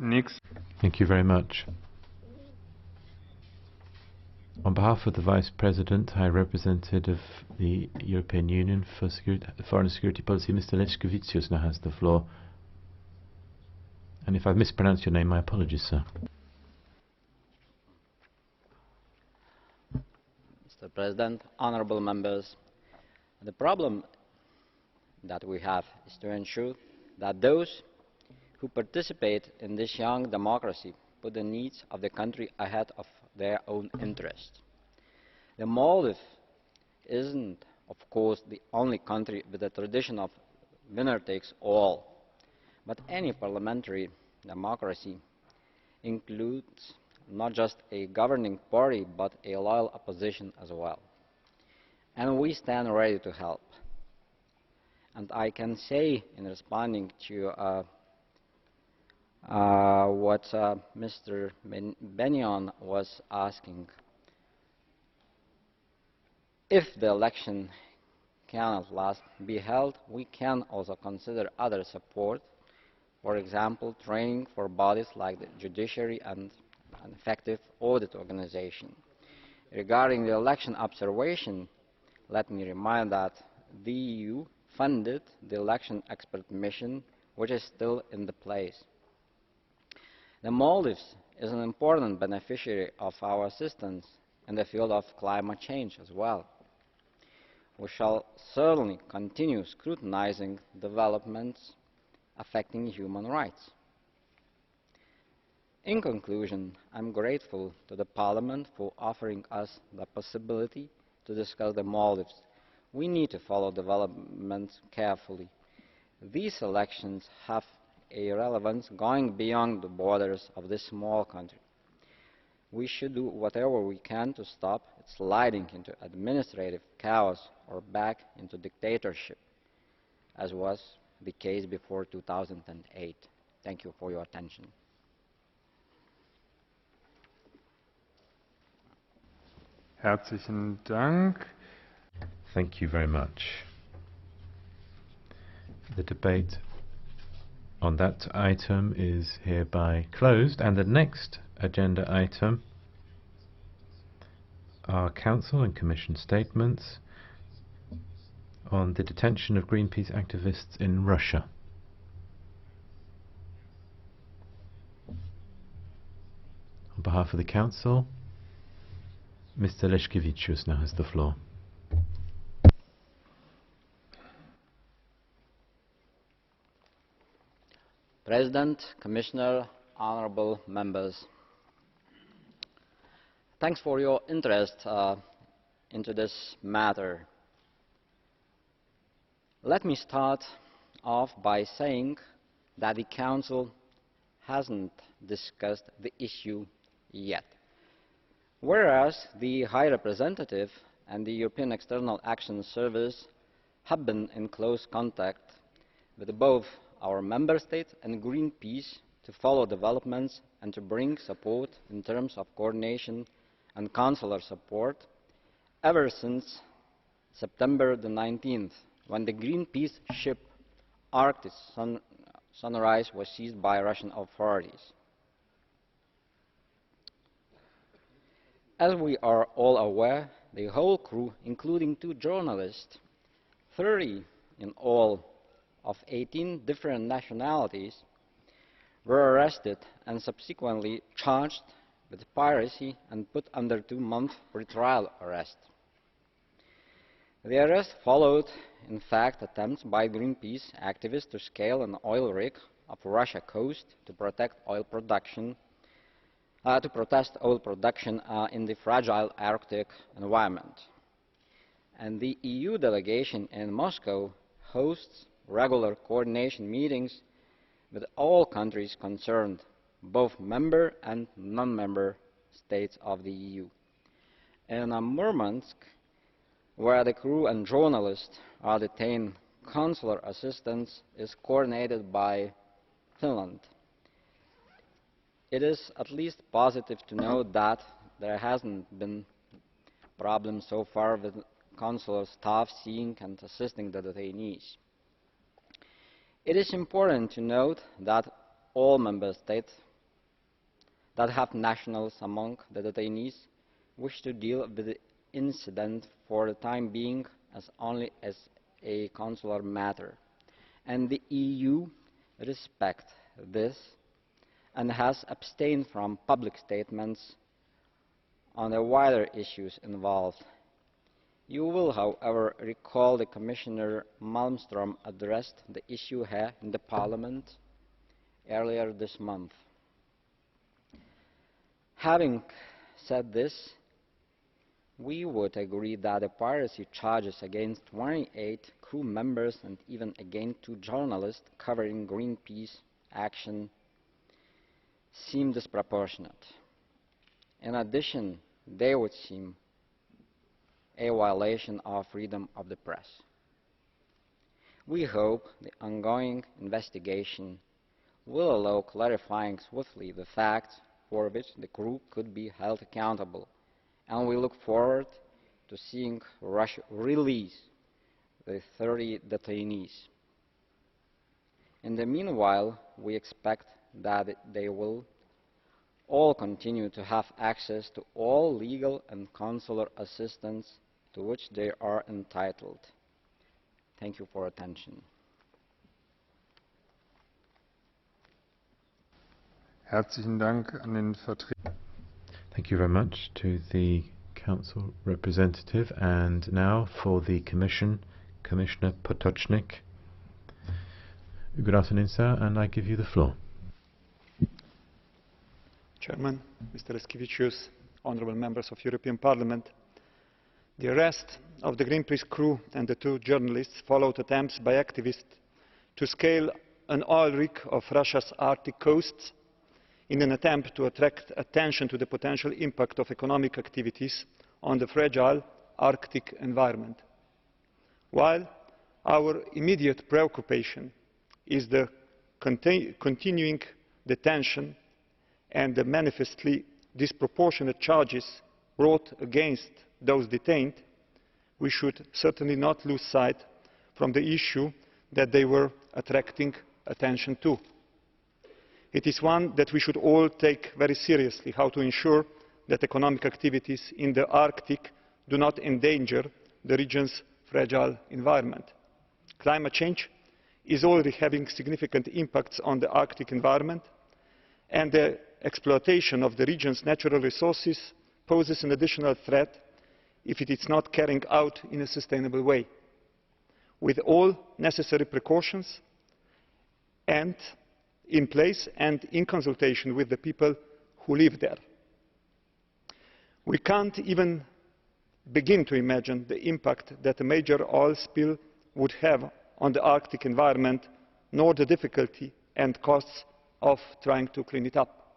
Niks. Thank you very much. On behalf of the Vice President, High Representative of the European Union for Foreign and Security Policy, Mr. Leškevičius now has the floor. And if I've mispronounced your name, my apologies, sir. Mr. President, honorable members, the problem that we have is to ensure that those who participate in this young democracy put the needs of the country ahead of their own interests. The Maldives isn't, of course, the only country with a tradition of winner takes all, but any parliamentary democracy includes not just a governing party but a loyal opposition as well. And we stand ready to help. And I can say, in responding to what Mr. Bennion was asking, if the election cannot be held, we can also consider other support, for example, training for bodies like the judiciary and an effective audit organization. Regarding the election observation, let me remind that the EU funded the election expert mission, which is still in place. The Maldives is an important beneficiary of our assistance in the field of climate change as well. We shall certainly continue scrutinizing developments affecting human rights. In conclusion, I am grateful to the Parliament for offering us the possibility to discuss the Maldives. We need to follow developments carefully. These elections have a relevance going beyond the borders of this small country. We should do whatever we can to stop it sliding into administrative chaos or back into dictatorship, as was the case before 2008. Thank you for your attention. Herzlichen Dank. Thank you very much. The debate on that item is hereby closed, and the next agenda item are Council and Commission statements on the detention of Greenpeace activists in Russia. On behalf of the Council, Mr. Leškevičius now has the floor. President, Commissioner, honorable members, thanks for your interest into this matter. Let me start off by saying that the Council hasn't discussed the issue yet, whereas the High Representative and the European External Action Service have been in close contact with both our Member States and Greenpeace to follow developments and to bring support in terms of coordination and consular support ever since September the 19th, when the Greenpeace ship Arctic Sunrise was seized by Russian authorities. As we are all aware, the whole crew, including 2 journalists, 30 in all, of 18 different nationalities, were arrested and subsequently charged with piracy and put under 2-month pre-trial arrest. The arrest followed, in fact, attempts by Greenpeace activists to scale an oil rig off Russia coast to protest oil production in the fragile Arctic environment. And the EU delegation in Moscow hosts regular coordination meetings with all countries concerned, both member and non-member states of the EU. In Murmansk, where the crew and journalists are detained, consular assistance is coordinated by Finland. It is at least positive to note that there hasn't been problems so far with consular staff seeing and assisting the detainees. It is important to note that all Member States that have nationals among the detainees wish to deal with the incident for the time being as only as a consular matter, and the EU respects this and has abstained from public statements on the wider issues involved. You will, however, recall that Commissioner Malmström addressed the issue here in the Parliament earlier this month. Having said this, we would agree that the piracy charges against 28 crew members and even against 2 journalists covering Greenpeace action seem disproportionate. In addition, they would seem a violation of freedom of the press. We hope the ongoing investigation will allow clarifying swiftly the facts for which the crew could be held accountable, and we look forward to seeing Russia release the 30 detainees. In the meanwhile, we expect that they will all continue to have access to all legal and consular assistance to which they are entitled. Thank you for your attention. Herzlichen Dank an den Vertreter. Thank you very much to the Council representative, and now for the Commission, Commissioner Potočnik. Good afternoon, sir, and I give you the floor. Chairman, Mr. Leškevičius, honourable members of European Parliament, the arrest of the Greenpeace crew and the 2 journalists followed attempts by activists to scale an oil rig of Russia's Arctic coasts in an attempt to attract attention to the potential impact of economic activities on the fragile Arctic environment. While our immediate preoccupation is the continuing detention and the manifestly disproportionate charges brought against those detained, we should certainly not lose sight from the issue that they were attracting attention to. It is one that we should all take very seriously: how to ensure that economic activities in the Arctic do not endanger the region's fragile environment. Climate change is already having significant impacts on the Arctic environment, and the exploitation of the region's natural resources poses an additional threat if it is not carried out in a sustainable way, with all necessary precautions and in place and in consultation with the people who live there. We can't even begin to imagine the impact that a major oil spill would have on the Arctic environment, nor the difficulty and costs of trying to clean it up.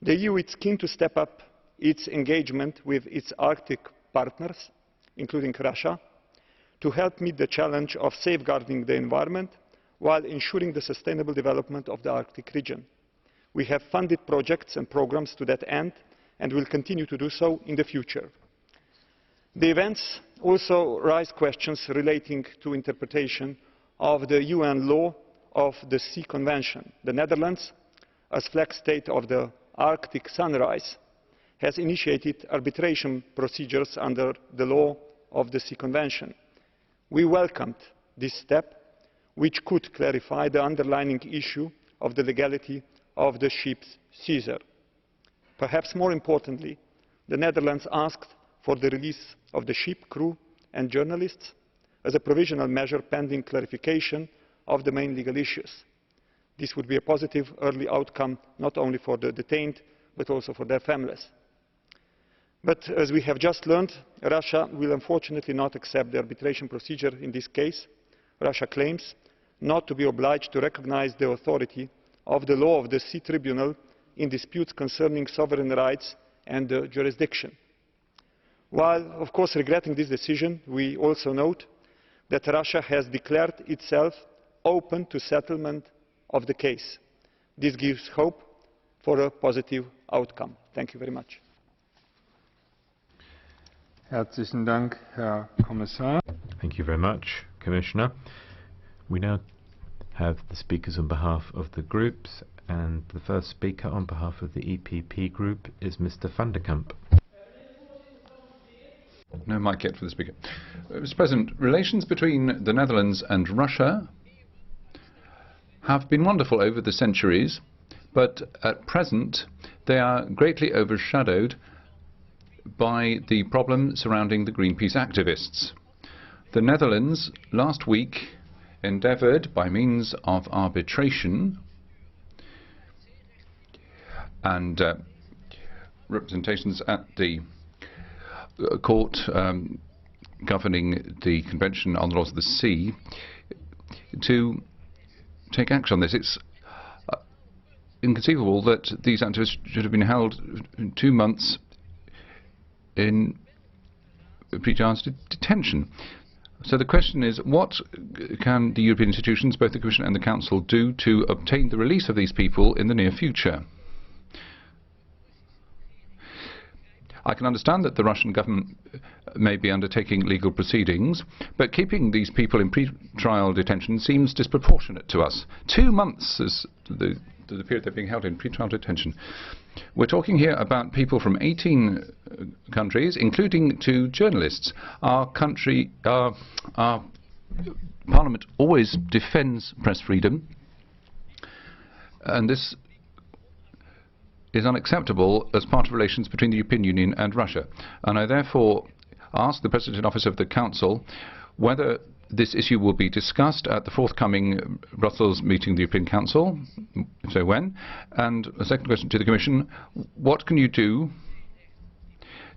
The EU is keen to step up its engagement with its Arctic partners, including Russia, to help meet the challenge of safeguarding the environment while ensuring the sustainable development of the Arctic region. We have funded projects and programmes to that end and will continue to do so in the future. The events also raise questions relating to interpretation of the UN law of the Sea Convention. The Netherlands, as flag state of the Arctic Sunrise, has initiated arbitration procedures under the law of the Sea Convention. We welcomed this step, which could clarify the underlying issue of the legality of the ship's seizure. Perhaps more importantly, the Netherlands asked for the release of the ship crew and journalists as a provisional measure pending clarification of the main legal issues. This would be a positive early outcome not only for the detained but also for their families. But as we have just learned, Russia will unfortunately not accept the arbitration procedure in this case. Russia claims not to be obliged to recognise the authority of the law of the Sea Tribunal in disputes concerning sovereign rights and jurisdiction. While, of course, regretting this decision, we also note that Russia has declared itself open to settlement of the case. This gives hope for a positive outcome. Thank you very much. Herzlichen Dank, Herr Kommissar. Thank you very much, Commissioner. We now have the speakers on behalf of the groups, And the first speaker on behalf of the EPP group is Mr. van der Kamp. No mic yet for the speaker. Mr. President, relations between the Netherlands and Russia have been wonderful over the centuries, but at present they are greatly overshadowed by the problem surrounding the Greenpeace activists. The Netherlands last week endeavoured, by means of arbitration and representations at the court governing the Convention on the Laws of the Sea, to take action on this. It's inconceivable that these activists should have been held 2 months in pre-charge detention. So the question is, what can the European institutions, both the Commission and the Council, do to obtain the release of these people in the near future? I can understand that the Russian government may be undertaking legal proceedings, but keeping these people in pre-trial detention seems disproportionate to us. 2 months is the period they're being held in pre-trial detention. We're talking here about people from 18 countries, including 2 journalists. Our Parliament always defends press freedom, and this is unacceptable as part of relations between the European Union and Russia. And I therefore ask the President in Office of the Council whether this issue will be discussed at the forthcoming Brussels meeting of the European Council, if so when. And a second question to the Commission, what can you do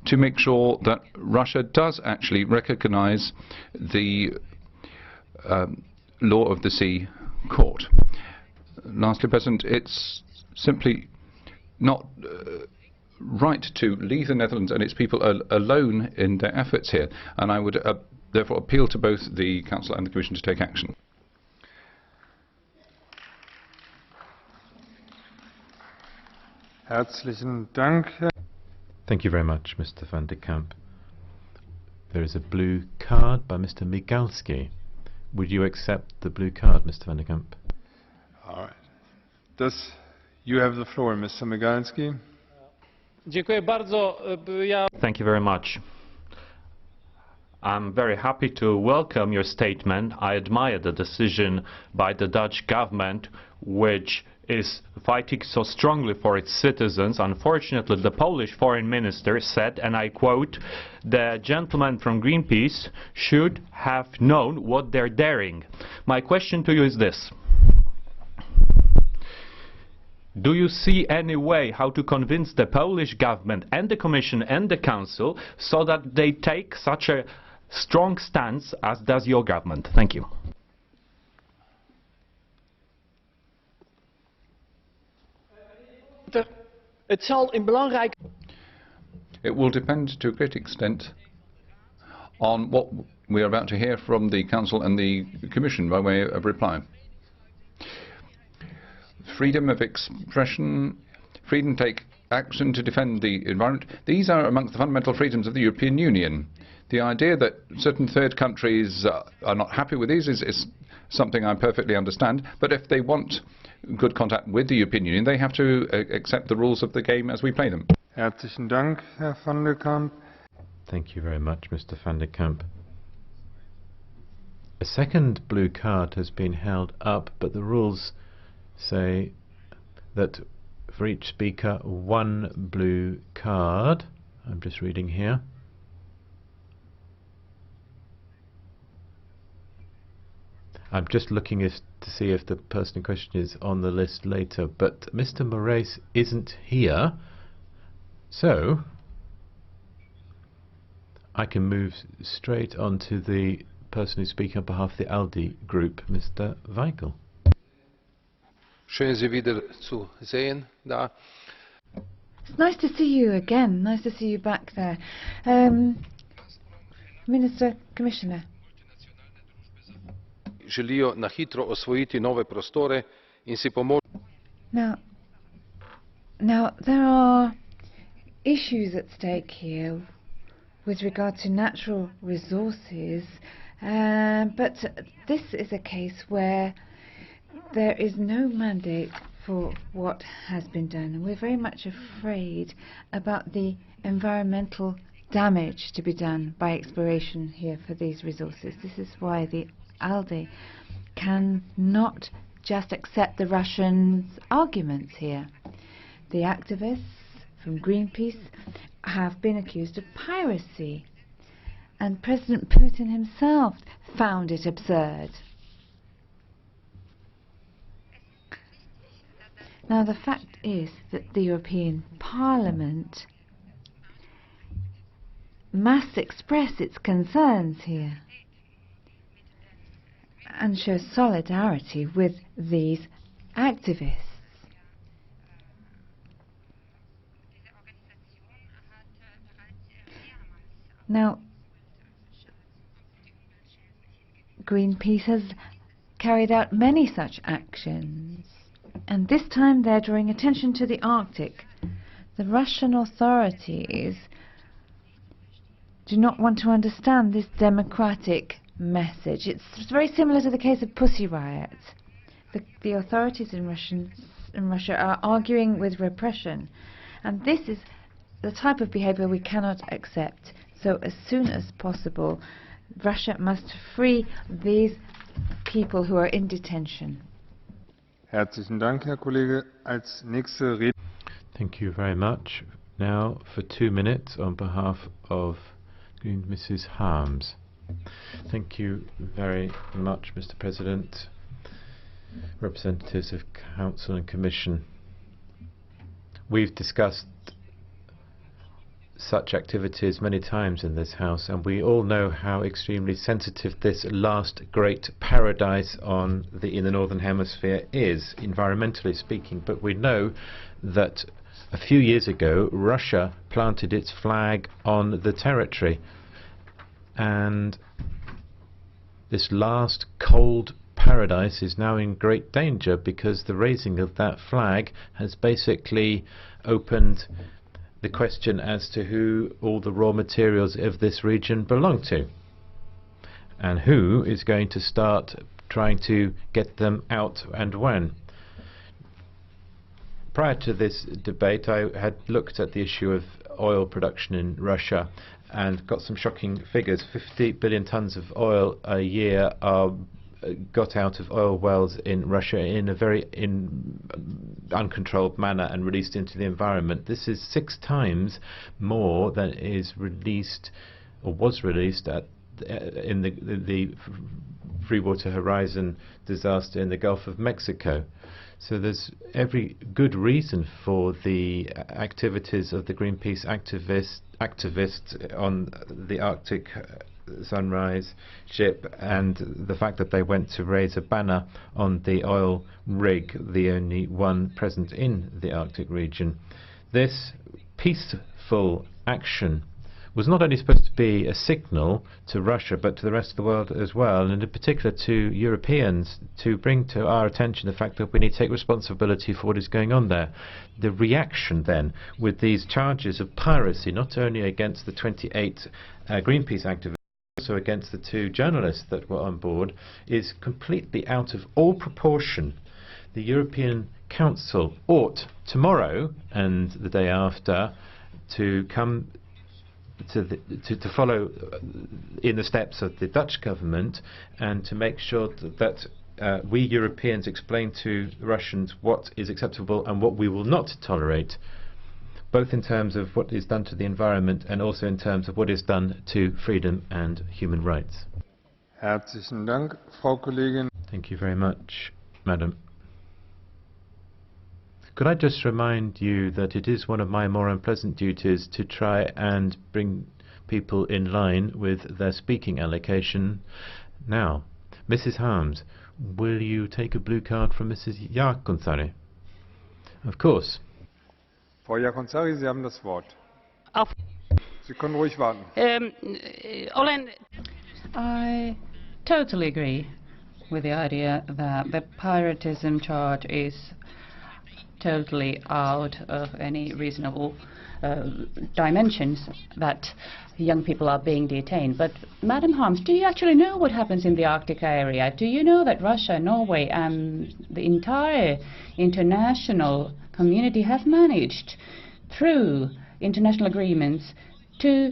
to make sure that Russia does actually recognise the law of the sea court? Lastly, President, it's simply not right to leave the Netherlands and its people alone in their efforts here, and I would therefore appeal to both the Council and the Commission to take action. Herzlichen Dank. Thank you very much, Mr. van der Kamp. There is a blue card by Mr. Migalski. Would you accept the blue card, Mr. van der Kamp? All right. You have the floor, Mr. Migalski. Thank you very much. I'm very happy to welcome your statement. I admire the decision by the Dutch government, which is fighting so strongly for its citizens. Unfortunately, the Polish foreign minister said, and I quote, "The gentleman from Greenpeace should have known what they're daring." My question to you is this. Do you see any way how to convince the Polish government and the Commission and the Council so that they take such a strong stance as does your government? Thank you. It will depend to a great extent on what we are about to hear from the Council and the Commission by way of reply. Freedom of expression, freedom to take action to defend the environment, these are amongst the fundamental freedoms of the European Union. The idea that certain third countries are not happy with these is something I perfectly understand, but if they want good contact with the European Union, they have to accept the rules of the game as we play them. Herzlichen Dank, Herr van der Kamp. Thank you very much, Mr. van der Kamp. A second blue card has been held up, but the rules say that for each speaker, 1 blue card. I'm just reading here. I'm just looking to see if the person in question is on the list later, but Mr. Moraes isn't here, so I can move straight on to the person who's speaking on behalf of the ALDE group, Mr. VAJGL. Schön, Sie wieder zu sehen da. It's nice to see you again. Nice to see you back there. Minister, Commissioner. Želijo na hitro osvojiti nove prostore in si pomoč. Now, there are issues at stake here with regard to natural resources, but this is a case where there is no mandate for what has been done, and we're very much afraid about the environmental damage to be done by exploration here for these resources. This is why the ALDE cannot just accept the Russians' arguments here. The activists from Greenpeace have been accused of piracy, and President Putin himself found it absurd. Now, the fact is that the European Parliament must express its concerns here and show solidarity with these activists. Now, Greenpeace has carried out many such actions, and this time they're drawing attention to the Arctic. The Russian authorities do not want to understand this democratic message. It's very similar to the case of Pussy Riot. The authorities in Russia are arguing with repression, and this is the type of behavior we cannot accept. So as soon as possible, Russia must free these people who are in detention. Herzlichen Dank, Herr Kollege. Als nächste Rede. Thank you very much. Now, for 2 minutes, on behalf of Mrs. Harms. Thank you very much, Mr. President, representatives of Council and Commission. We've discussed such activities many times in this House, and we all know how extremely sensitive this last great paradise in the Northern Hemisphere is, environmentally speaking. But we know that a few years ago Russia planted its flag on the territory, and this last cold paradise is now in great danger because the raising of that flag has basically opened the question as to who all the raw materials of this region belong to, and who is going to start trying to get them out and when. Prior to this debate, I had looked at the issue of oil production in Russia and got some shocking figures. 50 billion tons of oil a year are got out of oil wells in Russia in a very uncontrolled manner and released into the environment. This is 6 times more than is released or was released in the Freewater Horizon disaster in the Gulf of Mexico. So there's every good reason for the activities of the Greenpeace activists on the Arctic Sunrise ship, and the fact that they went to raise a banner on the oil rig, the only one present in the Arctic region. This peaceful action was not only supposed to be a signal to Russia but to the rest of the world as well, and in particular to Europeans, to bring to our attention the fact that we need to take responsibility for what is going on there. The reaction then with these charges of piracy, not only against the 28 Greenpeace activists, also against the 2 journalists that were on board, is completely out of all proportion. The European Council ought tomorrow and the day after to come to follow in the steps of the Dutch government and to make sure that we Europeans explain to the Russians what is acceptable and what we will not tolerate, both in terms of what is done to the environment and also in terms of what is done to freedom and human rights. Herzlichen Dank, Frau Kollegin. Thank you very much, Madam. Could I just remind you that it is one of my more unpleasant duties to try and bring people in line with their speaking allocation. Now, Mrs. Harms, will you take a blue card from Mrs. JAAKONSAARI? Of course. Frau JAAKONSAARI, Sie haben das Wort. Sie können ruhig warten. I totally agree with the idea that the piratism charge is totally out of any reasonable dimensions that young people are being detained. But Madam Harms, do you actually know what happens in the Arctic area? Do you know that Russia, Norway and the entire international community have managed through international agreements to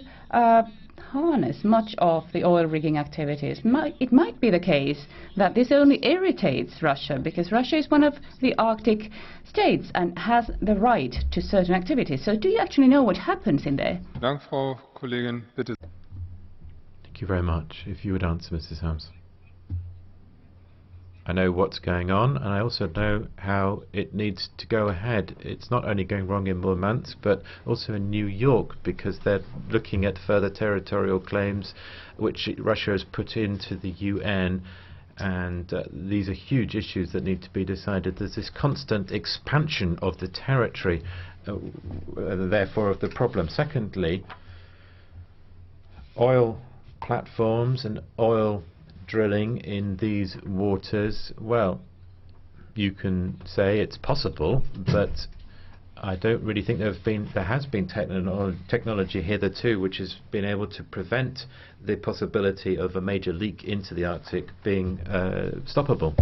harness much of the oil rigging activities? It might be the case that this only irritates Russia because Russia is one of the Arctic states and has the right to certain activities. So do you actually know what happens in there? Dank, Frau Kollegin. Bitte. Thank you very much. If you would answer, Mrs. Harms. I know what's going on, and I also know how it needs to go ahead. It's not only going wrong in Murmansk, but also in New York, because they're looking at further territorial claims which Russia has put into the UN, and these are huge issues that need to be decided. There's this constant expansion of the territory, therefore of the problem. Secondly, oil platforms and oil drilling in these waters, well, you can say it's possible, but I don't really think there has been technology hitherto which has been able to prevent the possibility of a major leak into the Arctic being stoppable.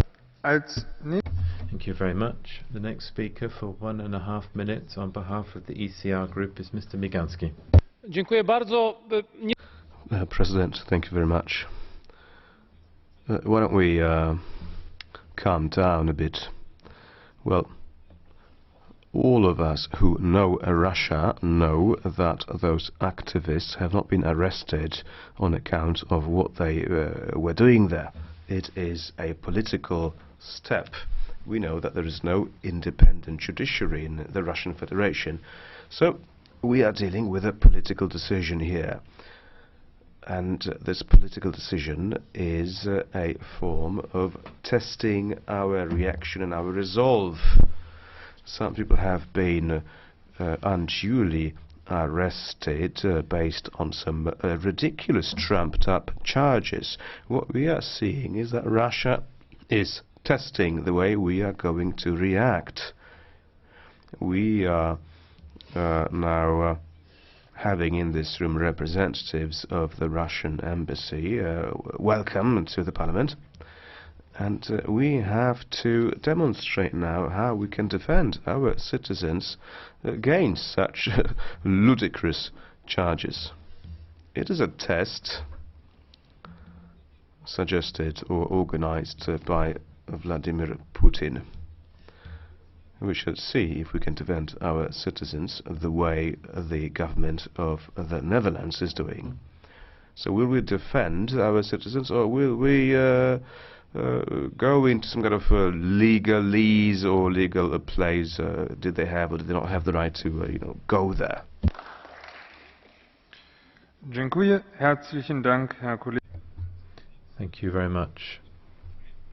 Thank you very much. The next speaker for 1.5 minutes on behalf of the ECR group is Mr. Migalski. President, thank you very much. Why don't we calm down a bit? Well, all of us who know Russia know that those activists have not been arrested on account of what they were doing there. It is a political step. We know that there is no independent judiciary in the Russian Federation. So we are dealing with a political decision here. And this political decision is a form of testing our reaction and our resolve. Some people have been unduly arrested based on some ridiculous trumped-up charges. What we are seeing is that Russia is testing the way we are going to react. We are now having in this room representatives of the Russian embassy. Welcome to the Parliament. And we have to demonstrate now how we can defend our citizens against such ludicrous charges. It is a test suggested or organized by Vladimir Putin. We should see if we can defend our citizens the way the government of the Netherlands is doing. So will we defend our citizens, or will we go into some kind of legalese or legal place? Did they have or did they not have the right to go there? Dziękuję. Herzlichen Dank, Herr Kollege. Thank you very much.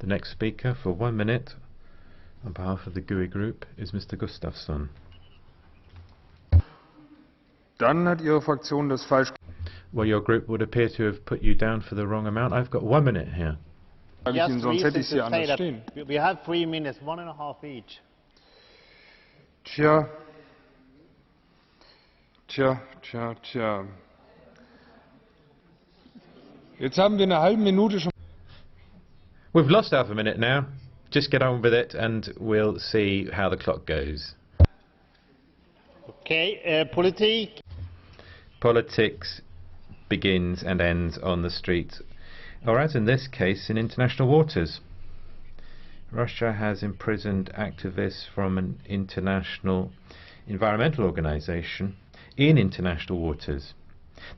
The next speaker for 1 minute on behalf of the GUI group is Mr. Gustafsson. Dann hat Ihre Fraktion das falsch. Well, your group would appear to have put you down for the wrong amount. I've got 1 minute here. Sonst hätte ich Sie anders stehen. We have 3 minutes, 1.5 each. Tja. Jetzt haben wir eine halbe Minute schon. We've lost half a minute now. Just get on with it and we'll see how the clock goes. Okay, Politics begins and ends on the street, or as in this case, in international waters. Russia has imprisoned activists from an international environmental organization in international waters.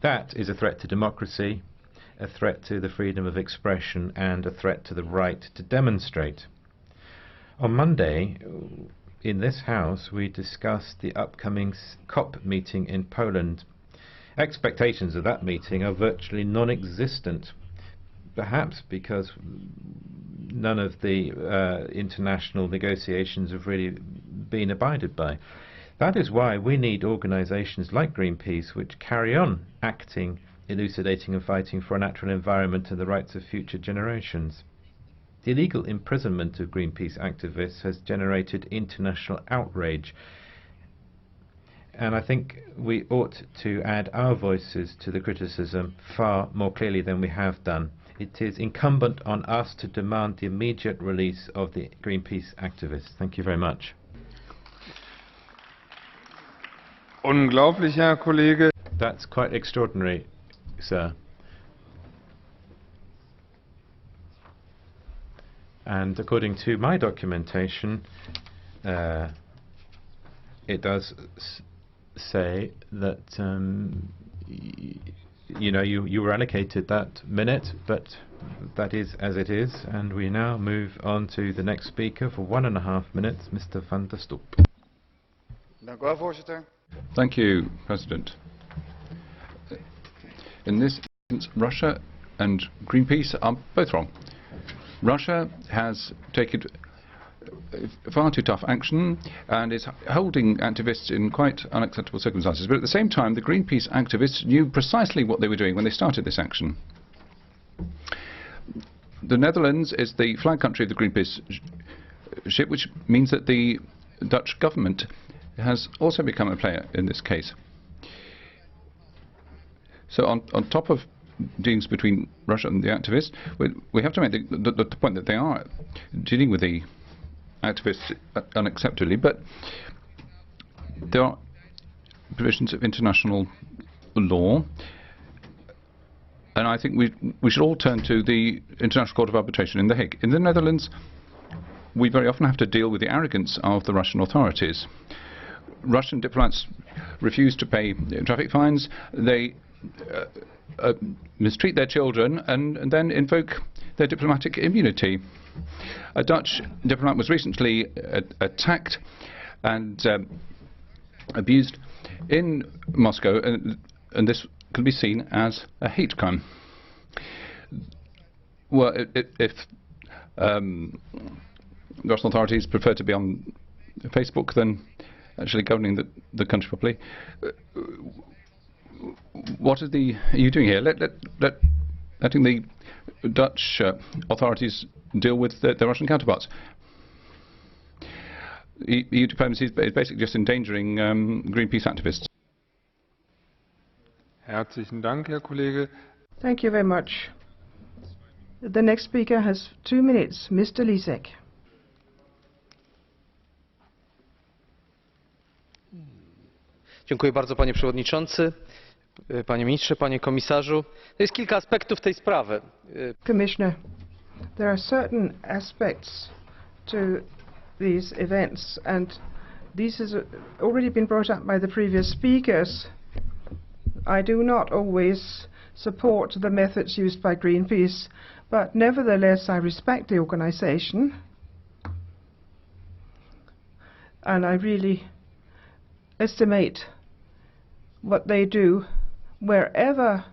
That is a threat to democracy, a threat to the freedom of expression, and a threat to the right to demonstrate. On Monday, in this House, we discussed the upcoming COP meeting in Poland. Expectations of that meeting are virtually non-existent, perhaps because none of the international negotiations have really been abided by. That is why we need organisations like Greenpeace, which carry on acting, elucidating and fighting for a natural environment and the rights of future generations. The illegal imprisonment of Greenpeace activists has generated international outrage, and I think we ought to add our voices to the criticism far more clearly than we have done. It is incumbent on us to demand the immediate release of the Greenpeace activists. Thank you very much. Unglaublich, Herr Kollege. That's quite extraordinary, sir. And according to my documentation, it does say that you were allocated that minute, but that is as it is, and we now move on to the next speaker for 1.5 minutes, Mr. van der Stoep. Dank u wel, voorzitter. Thank you, President. In this instance, Russia and Greenpeace are both wrong. Russia has taken far too tough action and is holding activists in quite unacceptable circumstances. But at the same time, the Greenpeace activists knew precisely what they were doing when they started this action. The Netherlands is the flag country of the Greenpeace ship, which means that the Dutch government has also become a player in this case. So on top of dealings between Russia and the activists, we have to make the point that they are dealing with the activists unacceptably, but there are provisions of international law, and I think we should all turn to the International Court of Arbitration in The Hague. In the Netherlands, we very often have to deal with the arrogance of the Russian authorities. Russian diplomats refuse to pay traffic fines. They mistreat their children and then invoke their diplomatic immunity. A Dutch diplomat was recently attacked and abused in Moscow, and this can be seen as a hate crime. Well, if the Russian authorities prefer to be on Facebook than actually governing the country properly, what are you doing here? Letting the Dutch authorities deal with their Russian counterparts. EU diplomacy is basically just endangering Greenpeace activists. Herzlichen Dank, Herr Kollege. Thank you very much. The next speaker has 2 minutes, Mr. Lisek. Dziękuję bardzo, panie przewodniczący, panie ministrze, panie komisarzu. Jest kilka aspektów tej sprawy. Commissioner, there are certain aspects to these events, and this has already been brought up by the previous speakers. I do not always support the methods used by Greenpeace, but nevertheless I respect the organization, and I really estimate what they do wherever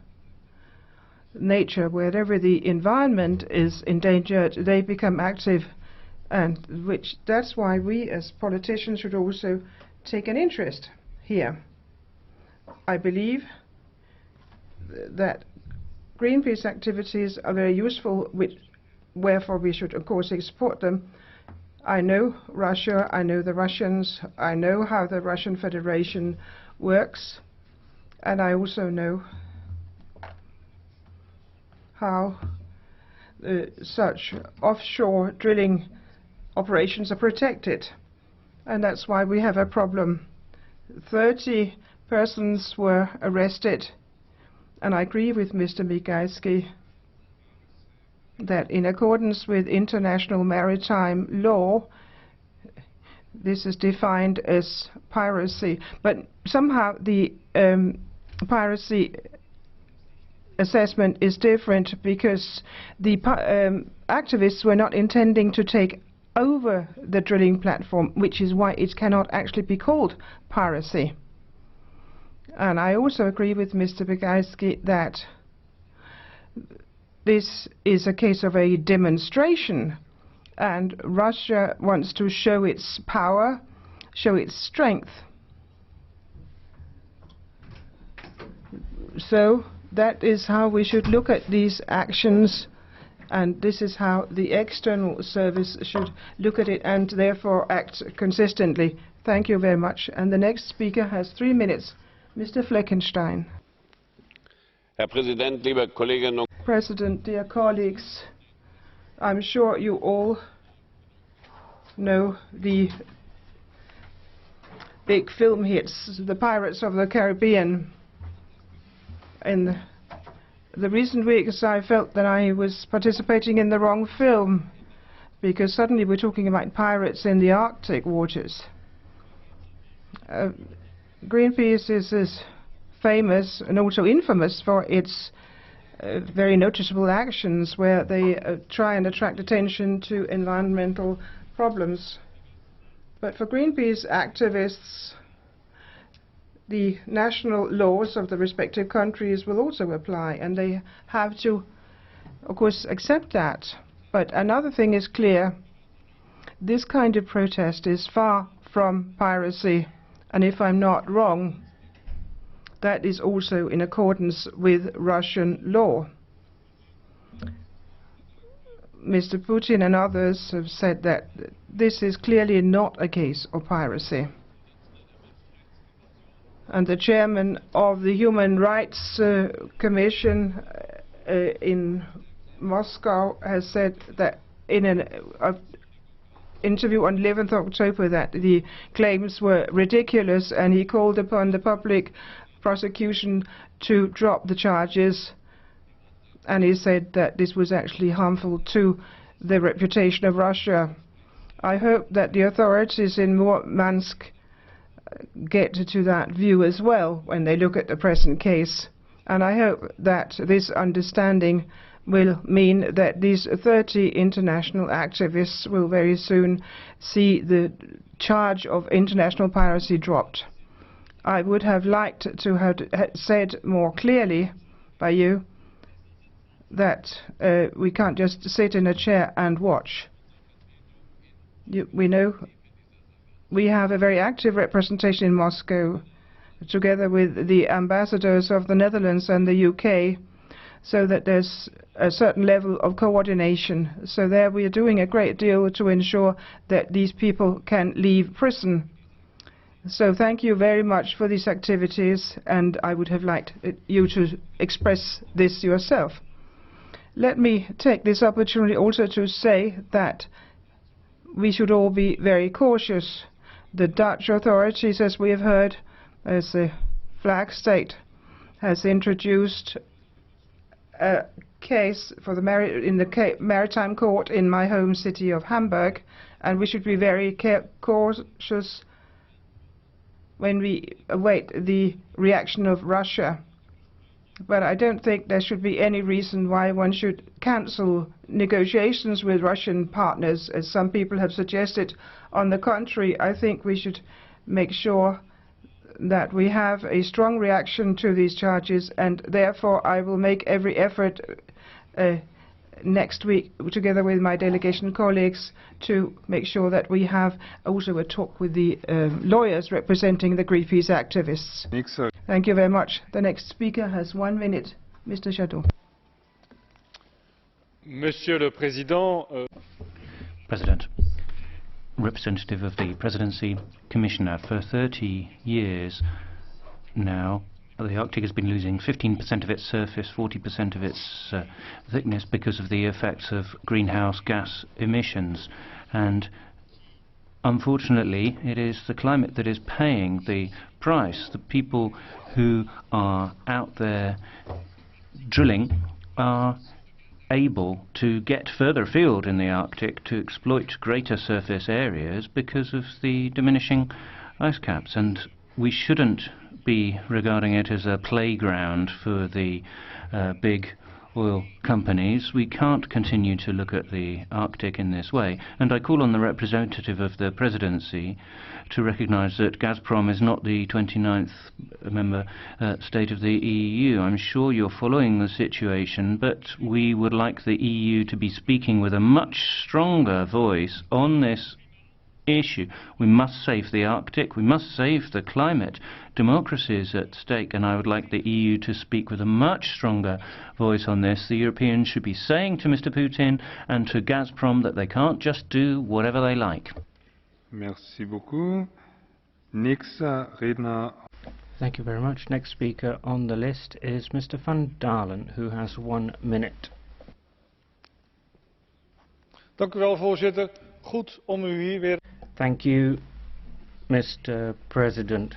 nature, wherever the environment is endangered, they become active, and that's why we as politicians should also take an interest here. I believe that Greenpeace activities are very useful, wherefore we should of course support them. I know Russia, I know the Russians, I know how the Russian Federation works, and I also know how such offshore drilling operations are protected, and that's why we have a problem. 30 persons were arrested, and I agree with Mr. Migalski that in accordance with international maritime law, this is defined as piracy, but somehow the piracy assessment is different, because the activists were not intending to take over the drilling platform, which is why it cannot actually be called piracy. And I also agree with Mr. Migalski that this is a case of a demonstration, and Russia wants to show its power, show its strength. So that is how we should look at these actions, And this is how the external service should look at it and therefore act consistently. Thank you very much. And the next speaker has 3 minutes, Mr. Fleckenstein. Herr Präsident, liebe Kolleginnen und President, dear colleagues, I'm sure you all know the big film hits, The Pirates of the Caribbean. In the recent weeks I felt that I was participating in the wrong film, because suddenly we're talking about pirates in the Arctic waters. Greenpeace is famous and also infamous for its very noticeable actions where they try and attract attention to environmental problems. But for Greenpeace activists, the national laws of the respective countries will also apply, and they have to, of course, accept that. But another thing is clear: this kind of protest is far from piracy, and if I'm not wrong, that is also in accordance with Russian law. Mr. Putin and others have said that this is clearly not a case of piracy. And the chairman of the Human Rights Commission in Moscow has said that in an interview on 11th October that the claims were ridiculous, and he called upon the public prosecution to drop the charges, and he said that this was actually harmful to the reputation of Russia. I hope that the authorities in Murmansk get to that view as well when they look at the present case, and I hope that this understanding will mean that these 30 international activists will very soon see the charge of international piracy dropped. I would have liked to have said more clearly by you that we can't just sit in a chair and watch. We know we have a very active representation in Moscow, together with the ambassadors of the Netherlands and the UK, so that there's a certain level of coordination. So there we are doing a great deal to ensure that these people can leave prison. So thank you very much for these activities, and I would have liked you to express this yourself. Let me take this opportunity also to say that we should all be very cautious. The Dutch authorities, as we have heard, as a flag state, has introduced a case for in the maritime court in my home city of Hamburg, and we should be very cautious when we await the reaction of Russia. But I don't think there should be any reason why one should cancel negotiations with Russian partners, as some people have suggested. On the contrary, I think we should make sure that we have a strong reaction to these charges, and therefore I will make every effort next week, together with my delegation colleagues, to make sure that we have also a talk with the lawyers representing the Greenpeace activists. Thank you very much. The next speaker has 1 minute, Mr. Jadot. Monsieur le Président, President, representative of the Presidency, Commissioner, for 30 years now, the Arctic has been losing 15% of its surface, 40% of its thickness because of the effects of greenhouse gas emissions. And unfortunately, it is the climate that is paying the price. The people who are out there drilling are able to get further afield in the Arctic to exploit greater surface areas because of the diminishing ice caps. And we shouldn't be regarding it as a playground for the big oil companies. We can't continue to look at the Arctic in this way. And I call on the representative of the Presidency to recognise that Gazprom is not the 29th member state of the EU. I'm sure you're following the situation, but we would like the EU to be speaking with a much stronger voice on this issue. We must save the Arctic, we must save the climate. Democracy is at stake, and I would like the EU to speak with a much stronger voice on this. The Europeans should be saying to Mr. Putin and to Gazprom that they can't just do whatever they like. Merci beaucoup. Nächster Redner. Thank you very much. Next speaker on the list is Mr. Van Dalen, who has 1 minute. Dank u wel, voorzitter. Goed om u hier weer. Thank you, Mr. President.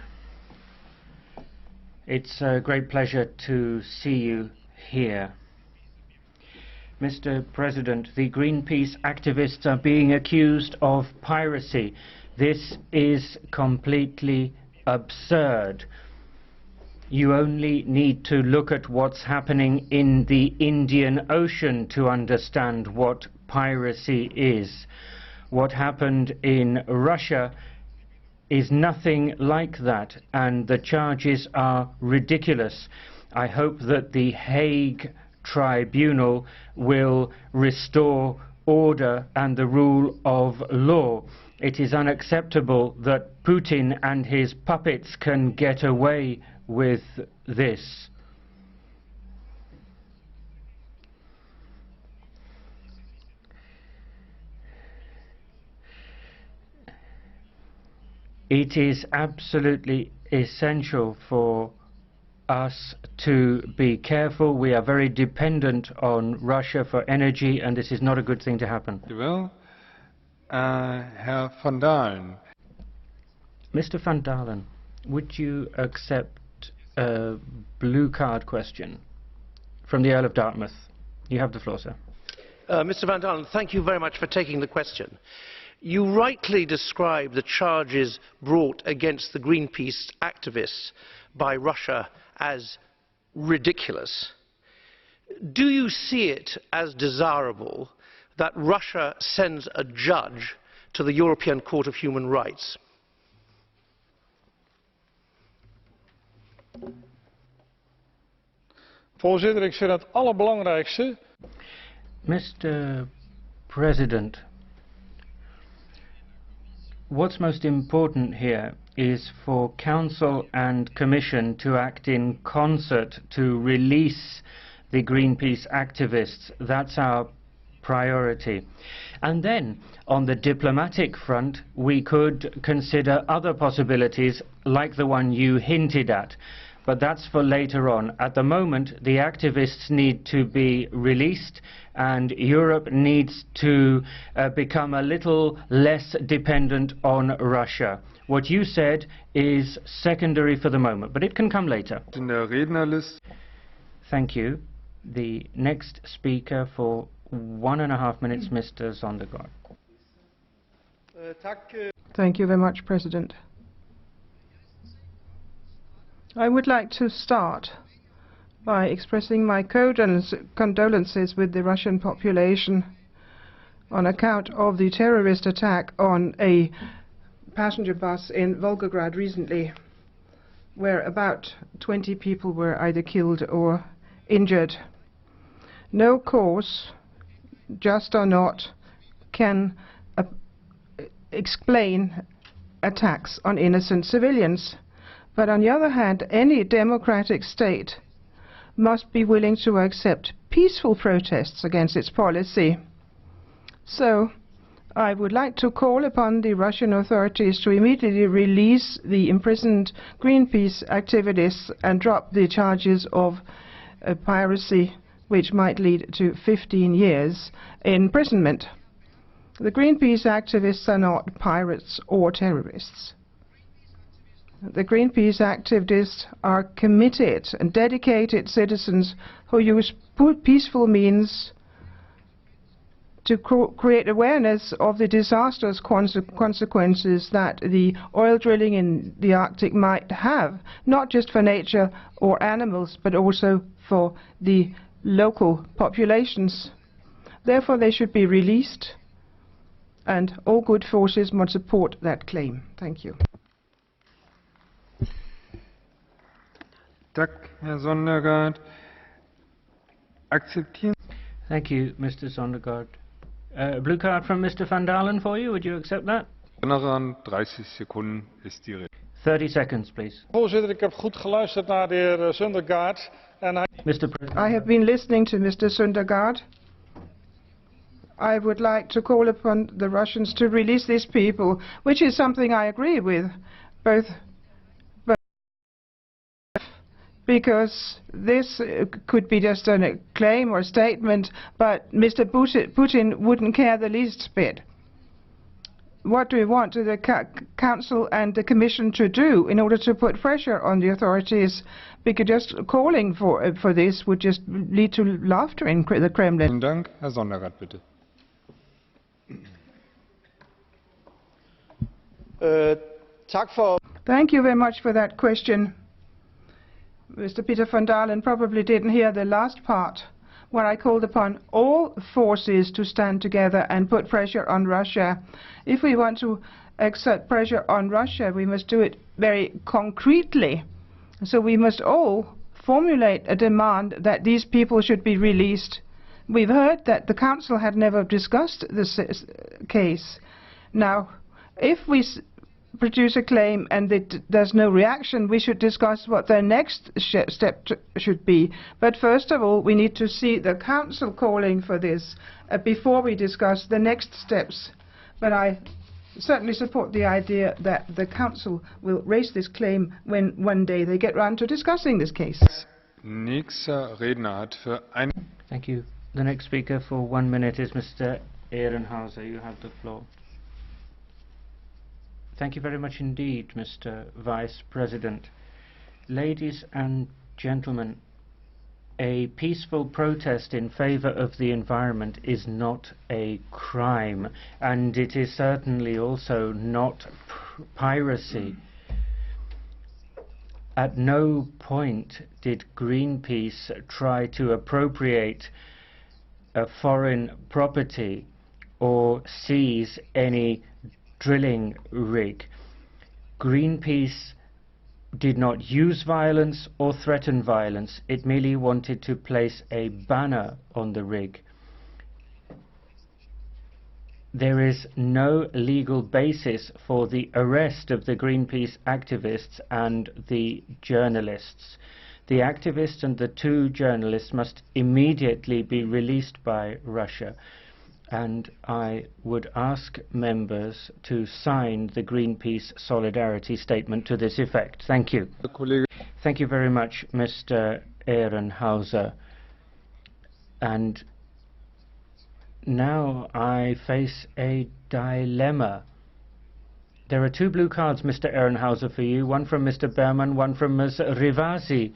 It's a great pleasure to see you here. Mr. President, the Greenpeace activists are being accused of piracy. This is completely absurd. You only need to look at what's happening in the Indian Ocean to understand what piracy is. What happened in Russia is nothing like that, and the charges are ridiculous. I hope that the Hague Tribunal will restore order and the rule of law. It is unacceptable that Putin and his puppets can get away with this. It is absolutely essential for us to be careful. We are very dependent on Russia for energy, and this is not a good thing to happen. Well, Herr Van Dalen. Mr. Van Dalen, would you accept a blue card question from the Earl of Dartmouth? You have the floor, sir. Mr. Van Dalen, thank you very much for taking the question. You rightly describe the charges brought against the Greenpeace activists by Russia as ridiculous. Do you see it as desirable that Russia sends a judge to the European Court of Human Rights? Voorzitter, ik vind het allerbelangrijkste. Mr. President, what's most important here is for Council and Commission to act in concert to release the Greenpeace activists. That's our priority. And then, on the diplomatic front, we could consider other possibilities like the one you hinted at. But that's for later on. At the moment, the activists need to be released, and Europe needs to become a little less dependent on Russia. What you said is secondary for the moment, but it can come later. In der Rednerliste. Thank you. The next speaker for 1.5 minutes, Mr. Søndergaard. Thank you very much, President. I would like to start by expressing my condolences with the Russian population on account of the terrorist attack on a passenger bus in Volgograd recently, where about 20 people were either killed or injured. No cause, just or not, can explain attacks on innocent civilians. But on the other hand, any democratic state must be willing to accept peaceful protests against its policy. So, I would like to call upon the Russian authorities to immediately release the imprisoned Greenpeace activists and drop the charges of piracy, which might lead to 15 years imprisonment. The Greenpeace activists are not pirates or terrorists. The Greenpeace activists are committed and dedicated citizens who use peaceful means to create awareness of the disastrous consequences that the oil drilling in the Arctic might have, not just for nature or animals, but also for the local populations. Therefore, they should be released, and all good forces must support that claim. Thank you. Herr Søndergaard. Thank you, Mr. Søndergaard. Blue card from Mr. Van Dalen for you. Would you accept that? 30 Sekunden ist die Rede. 30 seconds, please. Voorzitter, ik heb goed geluisterd naar de heer Søndergaard. I have been listening to Mr. Søndergaard. I would like to call upon the Russians to release these people, which is something I agree with, both because this could be just a claim or statement, but Mr. Putin wouldn't care the least bit. What do we want the Council and the Commission to do in order to put pressure on the authorities? Because just calling for this would just lead to laughter in the Kremlin. Vielen Dank. Herr Sondergaard, bitte. Thank you very much for that question. Mr. Peter van Dalen probably didn't hear the last part, where I called upon all forces to stand together and put pressure on Russia. If we want to exert pressure on Russia, we must do it very concretely. So we must all formulate a demand that these people should be released. We've heard that the Council had never discussed this case. Now, if we produce a claim and there's no reaction, we should discuss what the next step should be. But first of all, we need to see the Council calling for this before we discuss the next steps. But I certainly support the idea that the Council will raise this claim when one day they get round to discussing this case. Thank you. The next speaker for 1 minute is Mr. EHRENHAUSER. You have the floor. Thank you very much indeed, Mr. Vice President. Ladies and gentlemen, a peaceful protest in favor of the environment is not a crime, and it is certainly also not piracy. At no point did Greenpeace try to appropriate a foreign property or seize any drilling rig. Greenpeace did not use violence or threaten violence. It merely wanted to place a banner on the rig. There is no legal basis for the arrest of the Greenpeace activists and the journalists. The activists and the 2 journalists must immediately be released by Russia. And I would ask members to sign the Greenpeace solidarity statement to this effect. Thank you. Thank you very much, Mr. EHRENHAUSER. And now I face a dilemma. There are 2 blue cards, Mr. EHRENHAUSER, for you, one from Mr. Berman, one from Ms. Rivasi.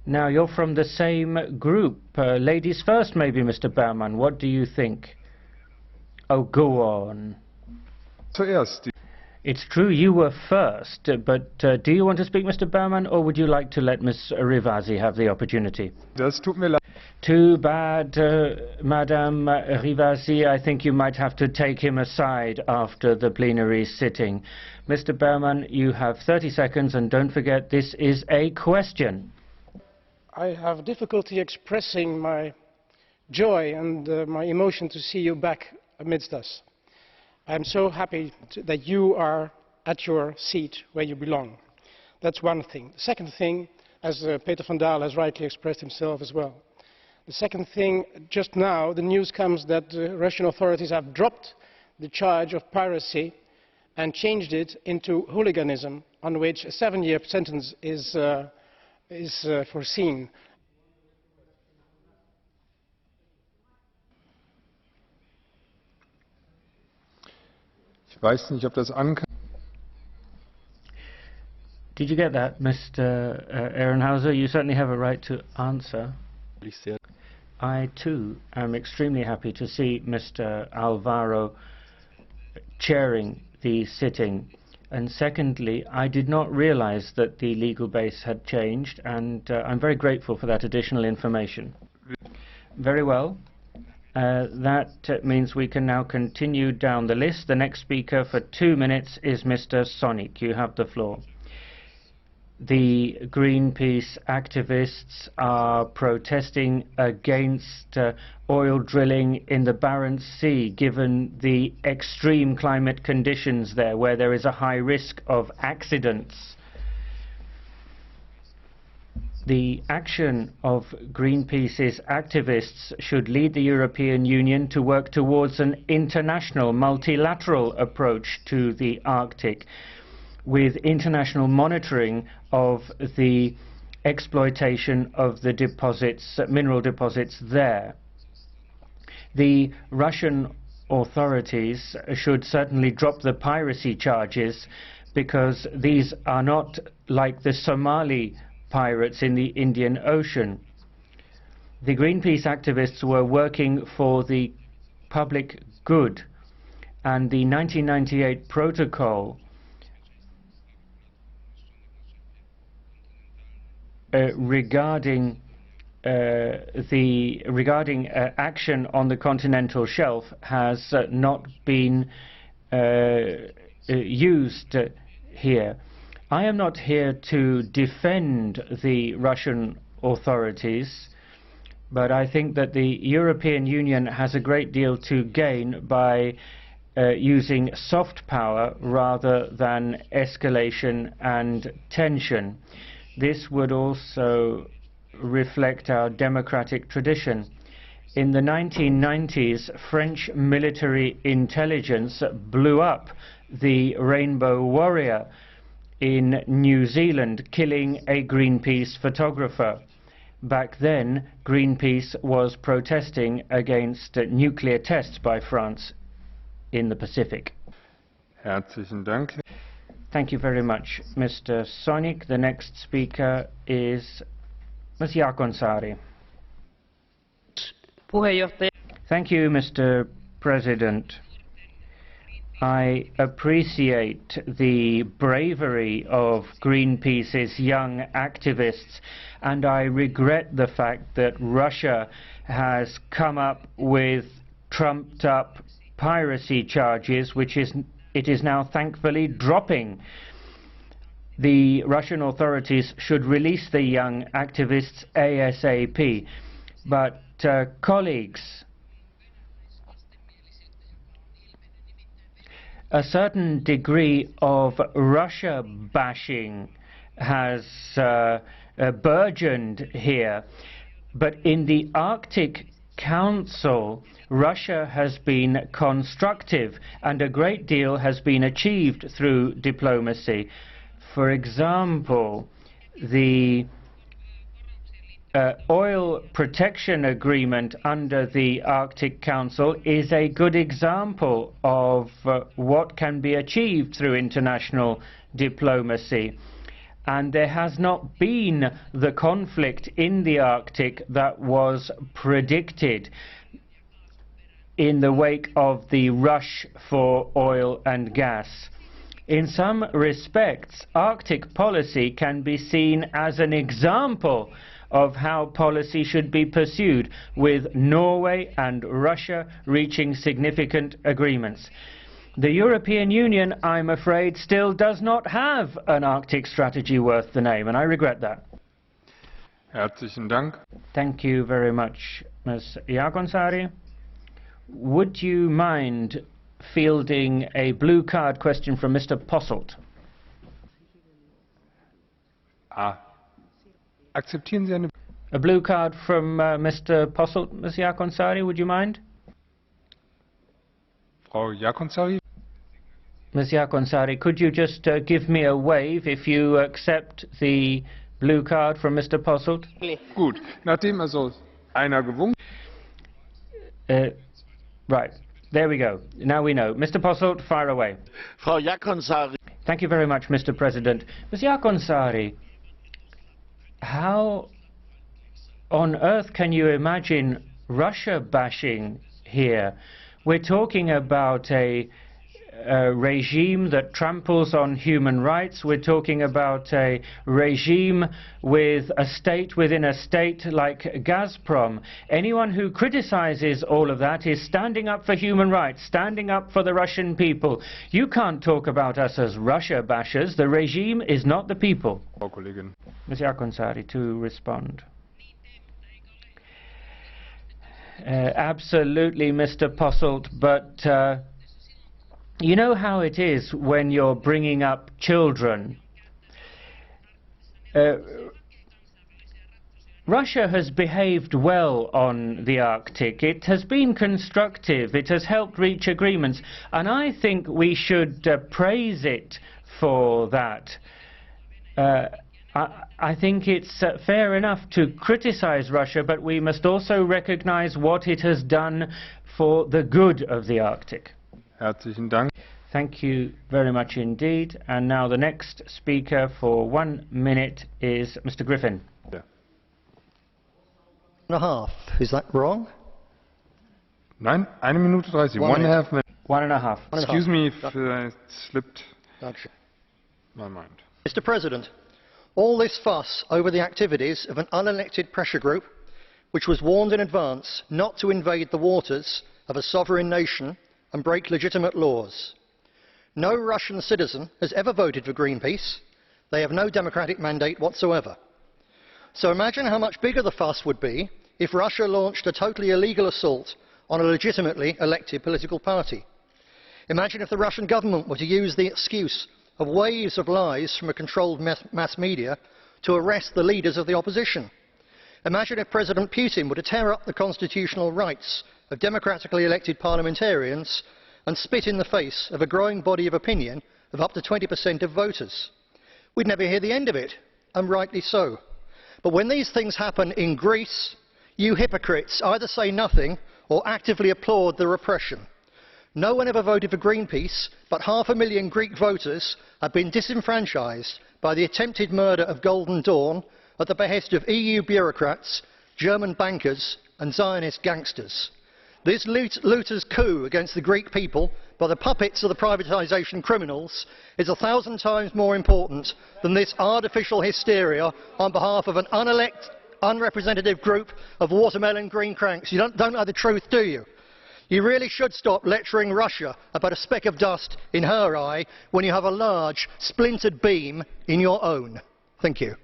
Now, you're from the same group. Ladies first, maybe, Mr. Berman. What do you think? Oh, go on. It's true you were first, but do you want to speak, Mr. Berman, or would you like to let Ms. Rivasi have the opportunity? Too bad, Madame Rivasi. I think you might have to take him aside after the plenary sitting. Mr. Berman, you have 30 seconds, and don't forget this is a question. I have difficulty expressing my joy and my emotion to see you back amidst us. I am so happy that you are at your seat where you belong. That's one thing. The second thing, as Peter van Dalen has rightly expressed himself as well. The second thing, just now the news comes that the Russian authorities have dropped the charge of piracy and changed it into hooliganism, on which a 7-year sentence is foreseen. Did you get that, Mr. EHRENHAUSER? You certainly have a right to answer. I, too, am extremely happy to see Mr. Alvaro chairing the sitting. And secondly, I did not realize that the legal base had changed, and I'm very grateful for that additional information. Very well. That means we can now continue down the list. The next speaker for 2 minutes is Mr. Sonik. You have the floor. the Greenpeace activists are protesting against oil drilling in the Barents Sea, given the extreme climate conditions there, where there is a high risk of accidents. The action of Greenpeace's activists should lead the European Union to work towards an international, multilateral approach to the Arctic, with international monitoring of the exploitation of the deposits, mineral deposits there. The Russian authorities should certainly drop the piracy charges, because these are not like the Somali pirates in the Indian Ocean. The Greenpeace activists were working for the public good, and the 1998 protocol regarding action on the continental shelf has not been used here. I am not here to defend the Russian authorities, but I think that the European Union has a great deal to gain by using soft power rather than escalation and tension. This would also reflect our democratic tradition. In the 1990s, French military intelligence blew up the Rainbow Warrior in New Zealand, killing a Greenpeace photographer. Back then, Greenpeace was protesting against nuclear tests by France in the Pacific. Herzlichen Dank. Thank you very much, Mr. Sonik. The next speaker is Ms. JAAKONSAARI. Thank you, Mr. President. I appreciate the bravery of Greenpeace's young activists, and I regret the fact that Russia has come up with trumped-up piracy charges, which it is now thankfully dropping. The Russian authorities should release the young activists ASAP. But, colleagues, a certain degree of Russia bashing has burgeoned here. But in the Arctic Council, Russia has been constructive, and a great deal has been achieved through diplomacy. For example, the oil protection agreement under the Arctic Council is a good example of what can be achieved through international diplomacy. And there has not been the conflict in the Arctic that was predicted in the wake of the rush for oil and gas. In some respects, Arctic policy can be seen as an example of how policy should be pursued, with Norway and Russia reaching significant agreements. The European Union, I'm afraid, still does not have an Arctic strategy worth the name, and I regret that. Herzlichen Dank. Thank you very much, Ms. JAAKONSAARI. Would you mind fielding a blue card question from Mr. Posselt? Akzeptieren Sie eine... A blue card from Mr. Posselt, Ms. JAAKONSAARI, would you mind? Frau JAAKONSAARI? Ms. JAAKONSAARI, could you just give me a wave if you accept the blue card from Mr. Posselt? Gut, nachdem also einer gewunken... Right, there we go. Now we know. Mr. Posselt, fire away. Frau JAAKONSAARI. Thank you very much, Mr. President. Ms. JAAKONSAARI, how on earth can you imagine Russia bashing here? We're talking about a a regime that tramples on human rights. We're talking about a regime with a state within a state like Gazprom. Anyone who criticizes all of that is standing up for human rights, standing up for the Russian people. You can't talk about us as Russia bashers. The regime is not the people. Ms. JAAKONSAARI, to respond. Absolutely, Mr. Posselt, but you know how it is when you're bringing up children. Russia has behaved well on the Arctic. It has been constructive. It has helped reach agreements. And I think we should praise it for that. I think it's fair enough to criticize Russia, but we must also recognize what it has done for the good of the Arctic. Herzlichen Dank. Thank you very much indeed. And now the next speaker for 1 minute is Mr. Griffin. Yeah. 1.5. Is that wrong? Nein, 1 Minute 30. 1.5 minutes. 1.5. Excuse me if I slipped my mind. Mr. President, all this fuss over the activities of an unelected pressure group, which was warned in advance not to invade the waters of a sovereign nation and break legitimate laws. No Russian citizen has ever voted for Greenpeace. They have no democratic mandate whatsoever. So imagine how much bigger the fuss would be if Russia launched a totally illegal assault on a legitimately elected political party. Imagine if the Russian government were to use the excuse of waves of lies from a controlled mass media to arrest the leaders of the opposition. Imagine if President Putin were to tear up the constitutional rights of democratically elected parliamentarians and spit in the face of a growing body of opinion of up to 20% of voters. We'd never hear the end of it, and rightly so. But when these things happen in Greece, you hypocrites either say nothing or actively applaud the repression. No one ever voted for Greenpeace, but 500,000 Greek voters have been disenfranchised by the attempted murder of Golden Dawn at the behest of EU bureaucrats, German bankers and Zionist gangsters. This looters' coup against the Greek people by the puppets of the privatisation criminals is 1,000 times more important than this artificial hysteria on behalf of an unrepresentative group of watermelon green cranks. You don't know the truth, do you? You really should stop lecturing Russia about a speck of dust in her eye when you have a large, splintered beam in your own. Thank you.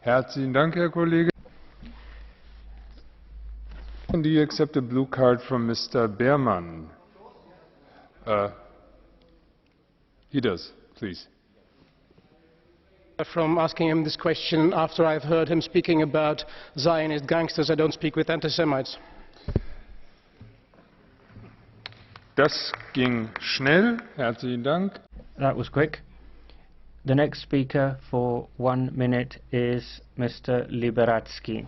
Herzlichen Dank, Herr Kollege. Do you accept a blue card from Mr. Berman? He does, please. From asking him this question after I've heard him speaking about Zionist gangsters. I don't speak with anti-Semites. Das ging schnell. Herzlichen Dank. That was quick. The next speaker for 1 minute is Mr. Liberadzki.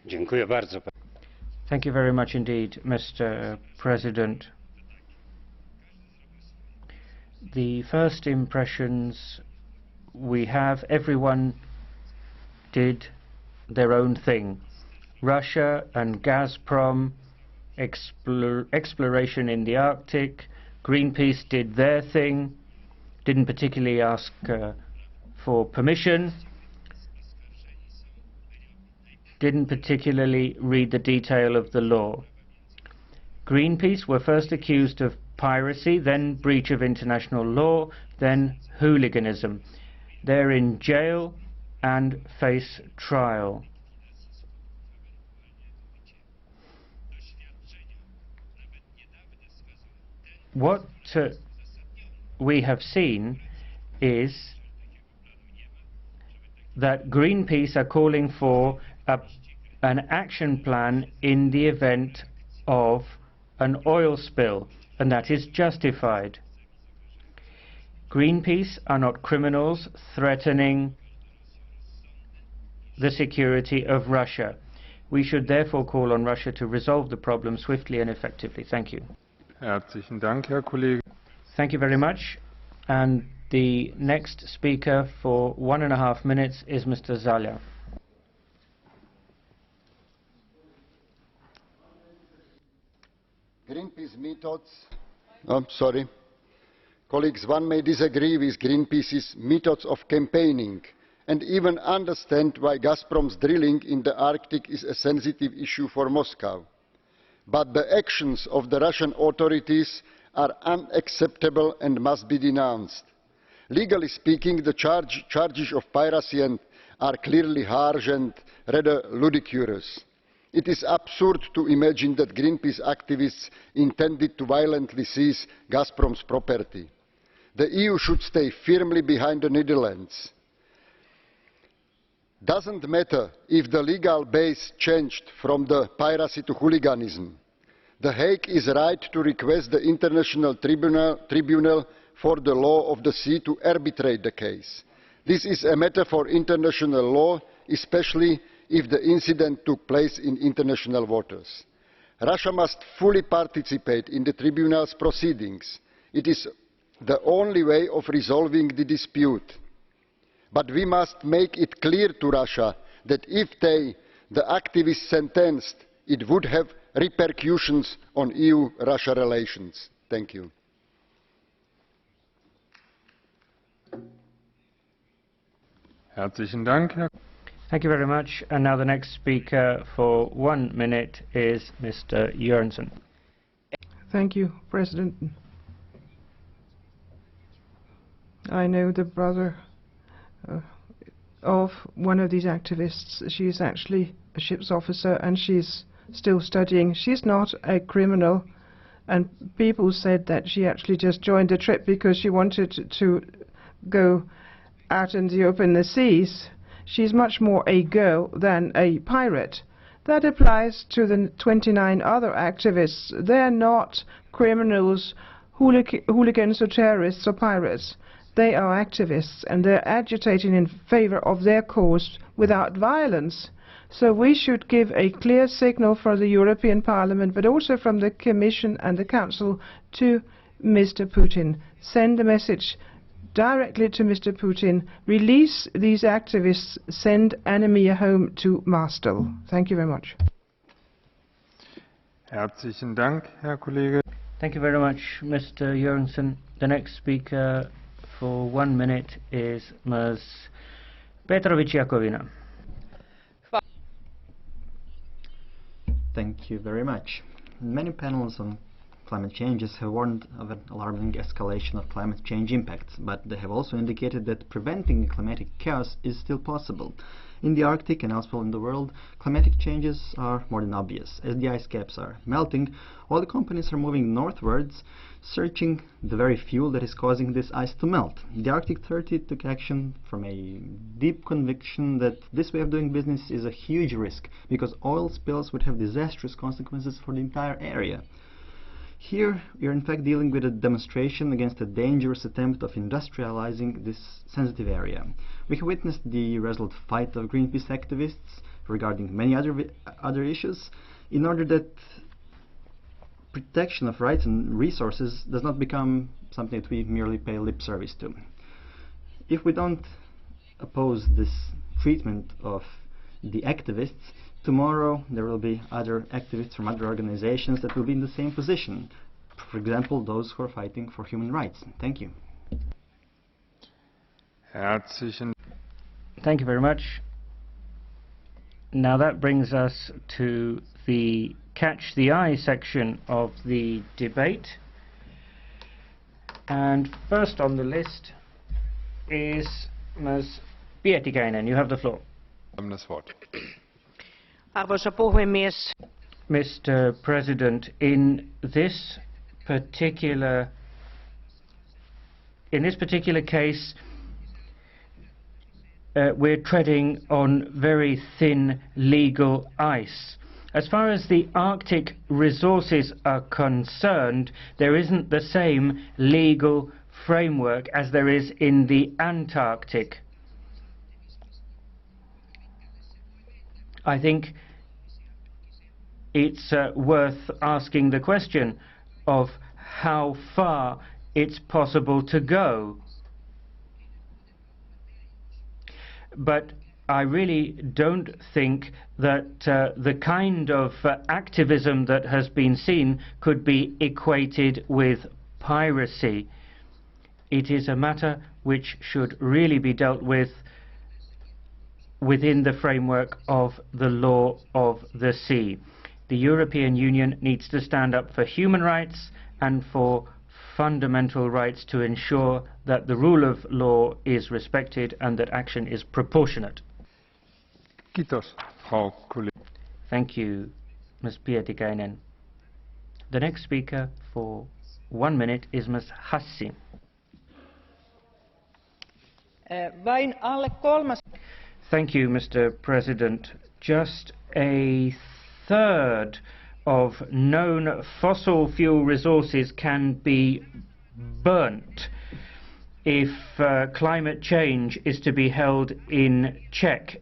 Dziękuję bardzo. Thank you very much indeed, Mr. President. The first impressions we have, everyone did their own thing. Russia and Gazprom, exploration in the Arctic, Greenpeace did their thing, didn't particularly ask for permission, didn't particularly read the detail of the law. Greenpeace were first accused of piracy, then breach of international law, then hooliganism. They're in jail and face trial. What we have seen is that Greenpeace are calling for an action plan in the event of an oil spill, and that is justified. Greenpeace are not criminals threatening the security of Russia. We should therefore call on Russia to resolve the problem swiftly and effectively. Thank you. Herzlichen Dank, Herr Kollege. Thank you very much. And the next speaker for 1.5 minutes is Mr. Zala. methods. Oh, sorry. Colleagues, one may disagree with Greenpeace's methods of campaigning and even understand why Gazprom's drilling in the Arctic is a sensitive issue for Moscow. But the actions of the Russian authorities are unacceptable and must be denounced. Legally speaking, the charges of piracy are clearly harsh and rather ludicrous. It is absurd to imagine that Greenpeace activists intended to violently seize Gazprom's property. The EU should stay firmly behind the Netherlands. Doesn't matter if the legal base changed from the piracy to hooliganism. The Hague is right to request the International Tribunal for the Law of the Sea to arbitrate the case. This is a matter for international law, especially if the incident took place in international waters. Russia must fully participate in the tribunal's proceedings. It is the only way of resolving the dispute. But we must make it clear to Russia that if the activists sentenced, it would have repercussions on EU-Russia relations. Thank you. Herzlichen Dank, Herr. Thank you very much. And now the next speaker for 1 minute is Mr. Jørgensen. Thank you, President. I know the brother of one of these activists. She is actually a ship's officer and she's still studying. She's not a criminal, and people said that she actually just joined the trip because she wanted to go out in the open seas. She's much more a girl than a pirate. That applies to the 29 other activists. They're not criminals, hooligans or terrorists or pirates. They are activists and they're agitating in favor of their cause without violence. So we should give a clear signal from the European Parliament, but also from the Commission and the Council to Mr. Putin. Send a message directly to Mr. Putin. Release these activists. Send Anemia home to Marstal. Thank you very much. Herzlichen Dank, Herr Kollege. Thank you very much, Mr. Jørgensen. The next speaker for 1 minute is Ms. Petrović-Jakovina. Thank you very much. Many panels on climate changes have warned of an alarming escalation of climate change impacts, but they have also indicated that preventing climatic chaos is still possible. In the Arctic and elsewhere in the world, climatic changes are more than obvious, as the ice caps are melting, while the companies are moving northwards, searching the very fuel that is causing this ice to melt. The Arctic 30 took action from a deep conviction that this way of doing business is a huge risk, because oil spills would have disastrous consequences for the entire area. Here we are in fact dealing with a demonstration against a dangerous attempt of industrializing this sensitive area. We have witnessed the resolute fight of Greenpeace activists regarding many other issues, in order that protection of rights and resources does not become something that we merely pay lip service to. If we don't oppose this treatment of the activists, tomorrow there will be other activists from other organizations that will be in the same position. For example, those who are fighting for human rights. Thank you. Thank you very much. Now that brings us to the Catch the Eye section of the debate. And first on the list is Ms. Pietikäinen. You have the floor. Arvoisa puhemies. Mr. President, in this particular case, we're treading on very thin legal ice. As far as the Arctic resources are concerned, there isn't the same legal framework as there is in the Antarctic. I think it's worth asking the question of how far it's possible to go. But I really don't think that the kind of activism that has been seen could be equated with piracy. It is a matter which should really be dealt with within the framework of the law of the sea. The European Union needs to stand up for human rights and for fundamental rights to ensure that the rule of law is respected and that action is proportionate. Thank you, Ms. Pietikäinen. The next speaker for 1 minute is Ms. Hassi. Thank you, Mr. President. Just a third of known fossil fuel resources can be burnt if climate change is to be held in check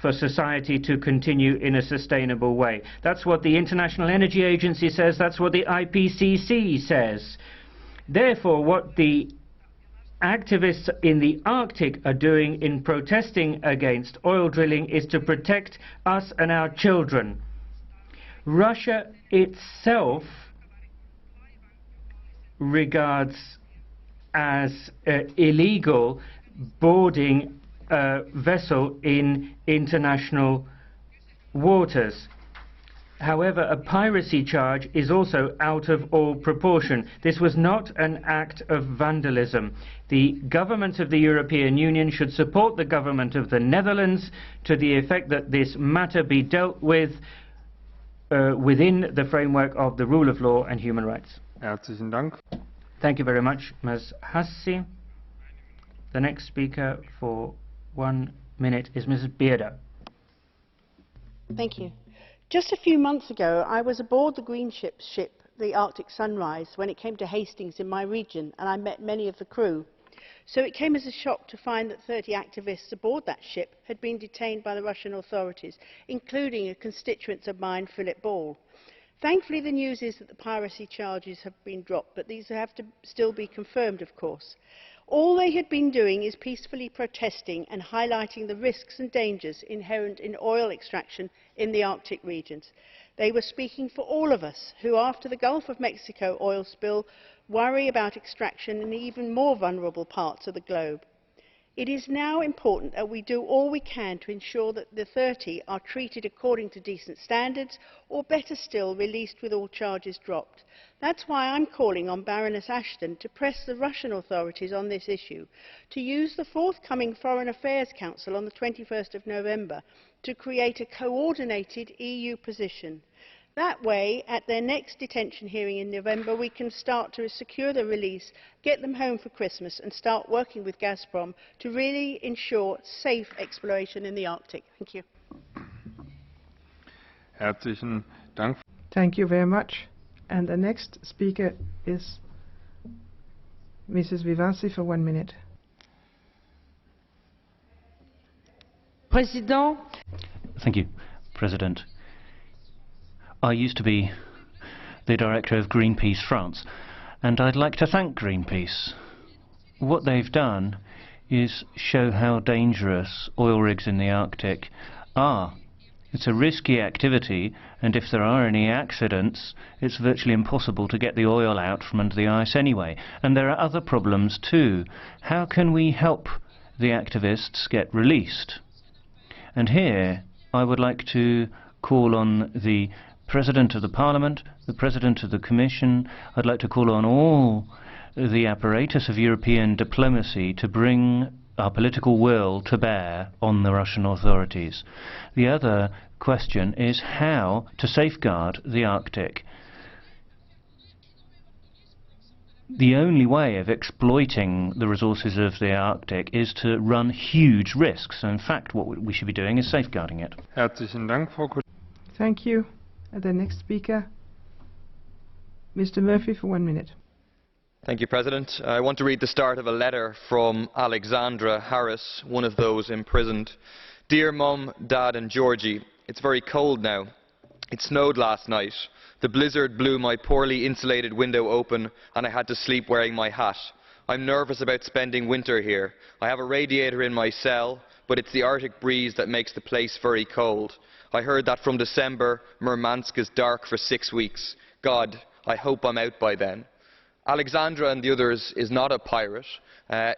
for society to continue in a sustainable way. That's what the International Energy Agency says, that's what the IPCC says. Therefore, what the activists in the Arctic are doing in protesting against oil drilling is to protect us and our children. Russia itself regards as illegal boarding a vessel in international waters. However, a piracy charge is also out of all proportion. This was not an act of vandalism. The government of the European Union should support the government of the Netherlands to the effect that this matter be dealt with within the framework of the rule of law and human rights. Herzlichen Dank. Thank you very much, Ms. Hassi. The next speaker for 1 minute is Mrs. Bearder. Thank you. Just a few months ago, I was aboard the Green ship, the Arctic Sunrise, when it came to Hastings in my region, and I met many of the crew. So it came as a shock to find that 30 activists aboard that ship had been detained by the Russian authorities, including a constituent of mine, Philip Ball. Thankfully, the news is that the piracy charges have been dropped, but these have to still be confirmed, of course. All they had been doing is peacefully protesting and highlighting the risks and dangers inherent in oil extraction in the Arctic regions. They were speaking for all of us who, after the Gulf of Mexico oil spill, worry about extraction in even more vulnerable parts of the globe. It is now important that we do all we can to ensure that the 30 are treated according to decent standards, or better still, released with all charges dropped. That's why I'm calling on Baroness Ashton to press the Russian authorities on this issue, to use the forthcoming Foreign Affairs Council on the 21st of November to create a coordinated EU position. That way, at their next detention hearing in November, we can start to secure their release, get them home for Christmas, and start working with Gazprom to really ensure safe exploration in the Arctic. Thank you. Herzlichen Dank. Thank you very much. And the next speaker is Mrs. RIVASI for 1 minute. President. Thank you, President. I used to be the director of Greenpeace France, and I'd like to thank Greenpeace. What they've done is show how dangerous oil rigs in the Arctic are. It's a risky activity, and if there are any accidents, it's virtually impossible to get the oil out from under the ice anyway. And there are other problems too. How can we help the activists get released? And here I would like to call on the President of the Parliament, the President of the Commission. I'd like to call on all the apparatus of European diplomacy to bring our political will to bear on the Russian authorities. The other question is how to safeguard the Arctic. The only way of exploiting the resources of the Arctic is to run huge risks. In fact, what we should be doing is safeguarding it. Herzlichen Dank, Frau Kollegin. Thank you. And the next speaker, Mr. Murphy for 1 minute. Thank you, President. I want to read the start of a letter from Alexandra Harris, one of those imprisoned. Dear Mum, Dad and Georgie, it's very cold now. It snowed last night. The blizzard blew my poorly insulated window open and I had to sleep wearing my hat. I'm nervous about spending winter here. I have a radiator in my cell, but it's the Arctic breeze that makes the place very cold. I heard that from December, Murmansk is dark for 6 weeks. God, I hope I'm out by then. Alexandra and the others is not a pirate.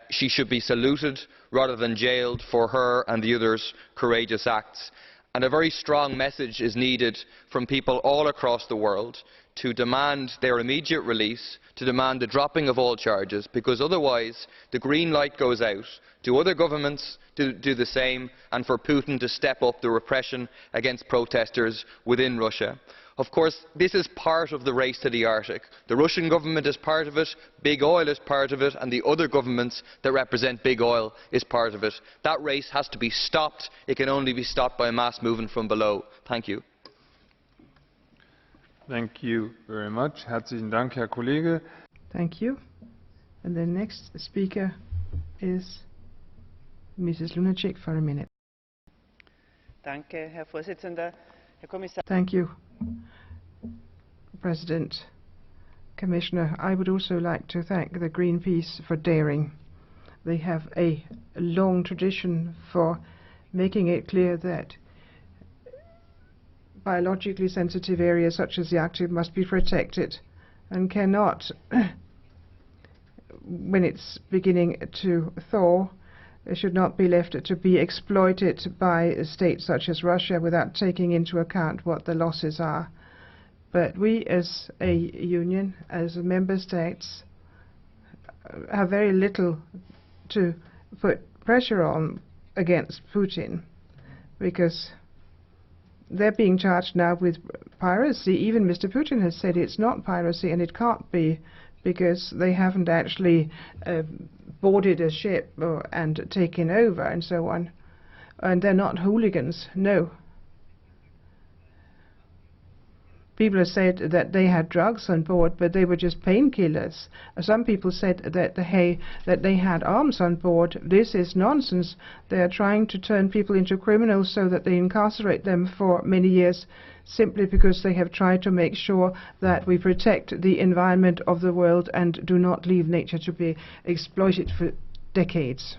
She should be saluted rather than jailed for her and the others' courageous acts. And a very strong message is needed from people all across the world to demand their immediate release, to demand the dropping of all charges, because otherwise the green light goes out to other governments to do the same, and for Putin to step up the repression against protesters within Russia. Of course, this is part of the race to the Arctic. The Russian government is part of it, Big Oil is part of it, and the other governments that represent Big Oil is part of it. That race has to be stopped. It can only be stopped by a mass movement from below. Thank you. Thank you very much. Herzlichen Dank, Herr Kollege. Thank you. And the next speaker is Mrs. Lunacek for a minute. Danke, Herr Vorsitzender, Herr Kommissar. Thank you, President, Commissioner. I would also like to thank the Greenpeace for daring. They have a long tradition for making it clear that biologically sensitive areas such as the Arctic must be protected and cannot, when it's beginning to thaw, it should not be left to be exploited by states such as Russia without taking into account what the losses are. But we as a union, as member states, have very little to put pressure on against Putin, because they're being charged now with piracy. Even Mr. Putin has said it's not piracy, and it can't be, because they haven't actually boarded a ship and taken over and so on. And they're not hooligans, no. People have said that they had drugs on board, but they were just painkillers. Some people said that they had arms on board. This is nonsense. They are trying to turn people into criminals so that they incarcerate them for many years, simply because they have tried to make sure that we protect the environment of the world and do not leave nature to be exploited for decades.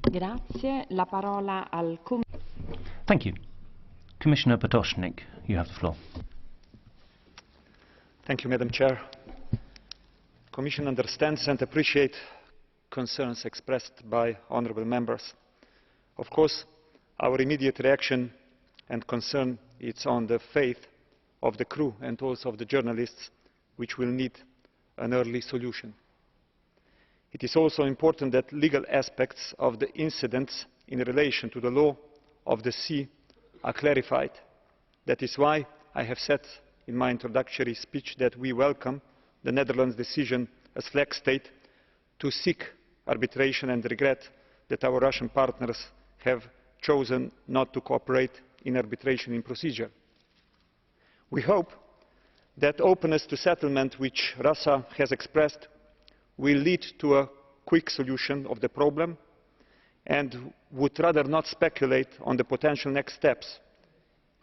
Grazie. La parola al Thank you. Commissioner Potočnik, you have the floor. Thank you, Madam Chair. Commission understands and appreciates concerns expressed by honourable members. Of course, our immediate reaction and concern is on the fate of the crew and also of the journalists, which will need an early solution. It is also important that legal aspects of the incidents in relation to the law of the sea are clarified. That is why I have said in my introductory speech that we welcome the Netherlands' decision as flag state to seek arbitration, and regret that our Russian partners have chosen not to cooperate in arbitration procedure. We hope that openness to settlement which Russia has expressed will lead to a quick solution of the problem, and would rather not speculate on the potential next steps.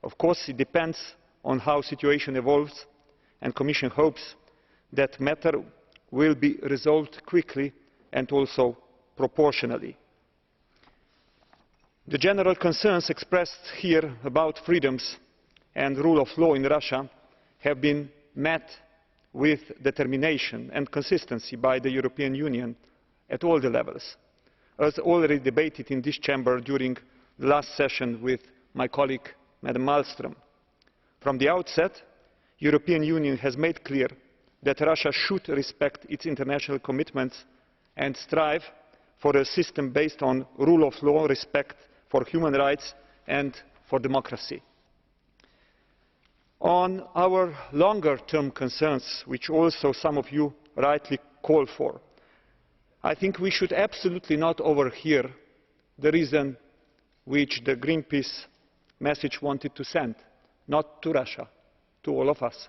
Of course, it depends on how the situation evolves, and the Commission hopes that the matter will be resolved quickly and also proportionally. The general concerns expressed here about freedoms and rule of law in Russia have been met with determination and consistency by the European Union at all the levels, as already debated in this chamber during the last session with my colleague Madam Malmström. From the outset, the European Union has made clear that Russia should respect its international commitments and strive for a system based on rule of law, respect for human rights and for democracy. On our longer-term concerns, which also some of you rightly call for, I think we should absolutely not overhear the reason which the Greenpeace message wanted to send, not to Russia, to all of us.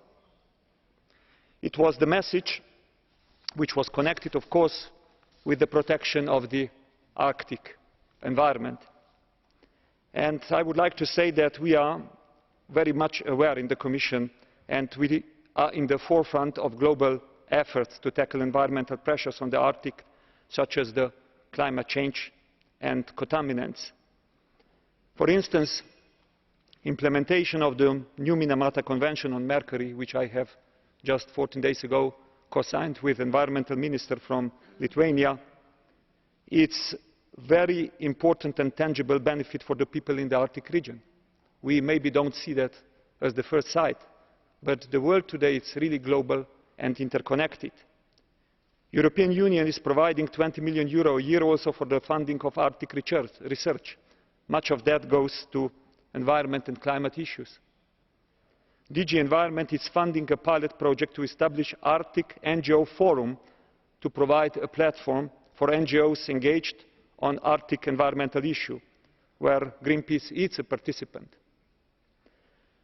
It was the message which was connected, of course, with the protection of the Arctic environment. And I would like to say that we are very much aware in the Commission, and we are in the forefront of global efforts to tackle environmental pressures on the Arctic, such as the climate change and contaminants. For instance, implementation of the new Minamata Convention on Mercury, which I have just 14 days ago co-signed with environmental minister from Lithuania, it's very important and tangible benefit for the people in the Arctic region. We maybe don't see that as the first sight, but the world today is really global and interconnected. European Union is providing €20 million a year also for the funding of Arctic research. Much of that goes to environment and climate issues. DG Environment is funding a pilot project to establish Arctic NGO Forum to provide a platform for NGOs engaged on Arctic environmental issues, where Greenpeace is a participant.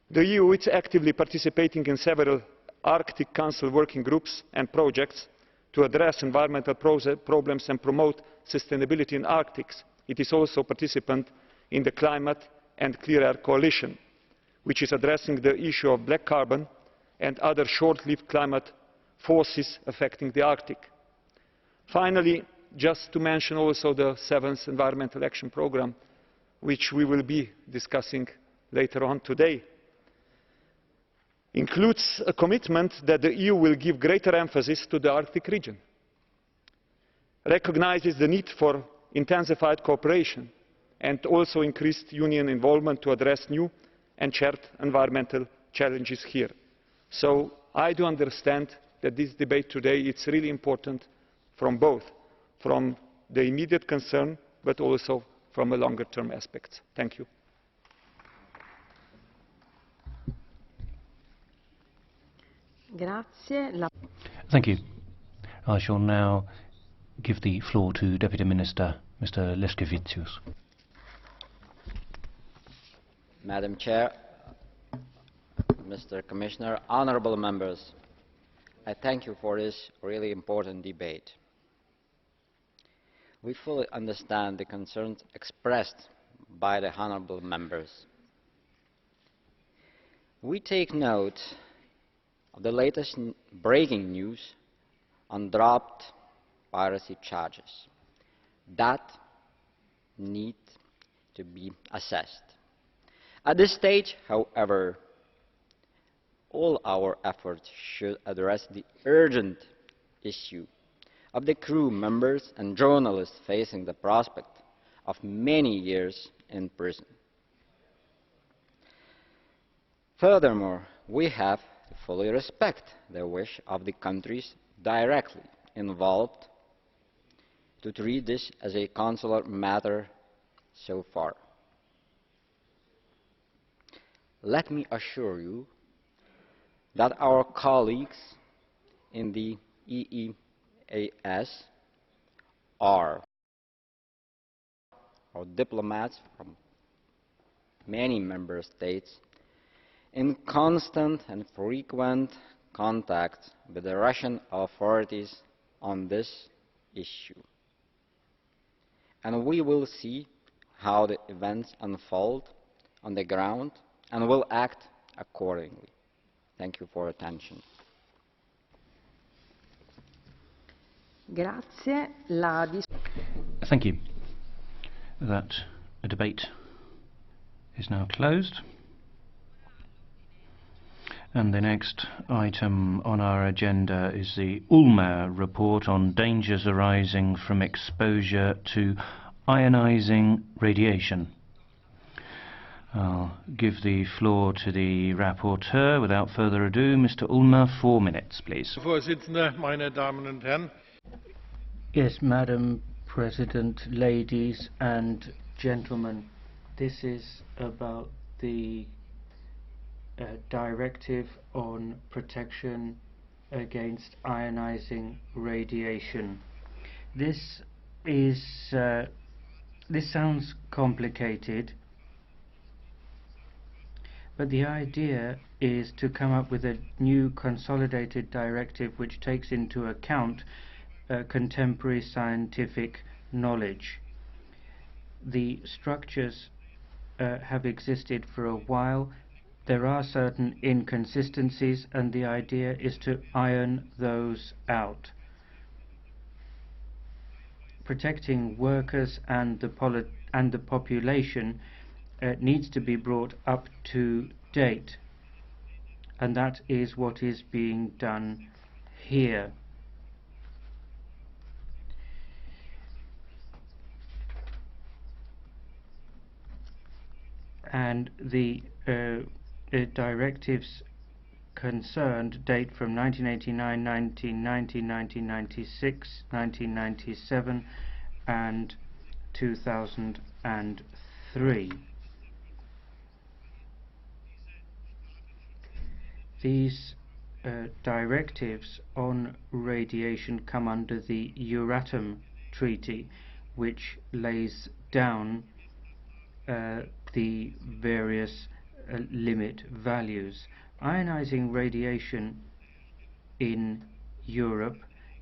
The EU is actively participating in several Arctic Council working groups and projects to address environmental problems and promote sustainability in Arctic. It is also a participant in the Climate and Clear Air Coalition, which is addressing the issue of black carbon and other short-lived climate forces affecting the Arctic. Finally, just to mention also the 7th Environmental Action Programme, which we will be discussing later on today, includes a commitment that the EU will give greater emphasis to the Arctic region, recognises the need for intensified cooperation and also increased Union involvement to address new and shared environmental challenges here. So I do understand that this debate today is really important from both, from the immediate concern but also from a longer term aspect. Thank you. Thank you. I shall now give the floor to Deputy Minister, Mr. Leškevičius. Madam Chair, Mr. Commissioner, honourable members, I thank you for this really important debate. We fully understand the concerns expressed by the honourable members. We take note of the latest breaking news on dropped piracy charges that need to be assessed. At this stage, however, all our efforts should address the urgent issue of the crew members and journalists facing the prospect of many years in prison. Furthermore, we have to fully respect the wish of the countries directly involved to treat this as a consular matter so far. Let me assure you that our colleagues in the EEAS are diplomats from many member states in constant and frequent contact with the Russian authorities on this issue. And we will see how the events unfold on the ground and will act accordingly. Thank you for your attention. Thank you. That debate is now closed. And the next item on our agenda is the Ulmer report on dangers arising from exposure to ionizing radiation. I'll give the floor to the rapporteur. Without further ado, Mr. Ulmer, 4 minutes, please. Voorzitter, meine Damen und Herren. Yes, Madam President, ladies and gentlemen, this is about the directive on protection against ionizing radiation. This sounds complicated, but the idea is to come up with a new consolidated directive which takes into account contemporary scientific knowledge. The structures have existed for a while. There are certain inconsistencies, and the idea is to iron those out. protecting workers and the population needs to be brought up to date, and that is what is being done here. And the directives concerned date from 1989, 1990, 1996, 1997 and 2003. These directives on radiation come under the Euratom Treaty, which lays down the various limit values. Ionizing radiation in Europe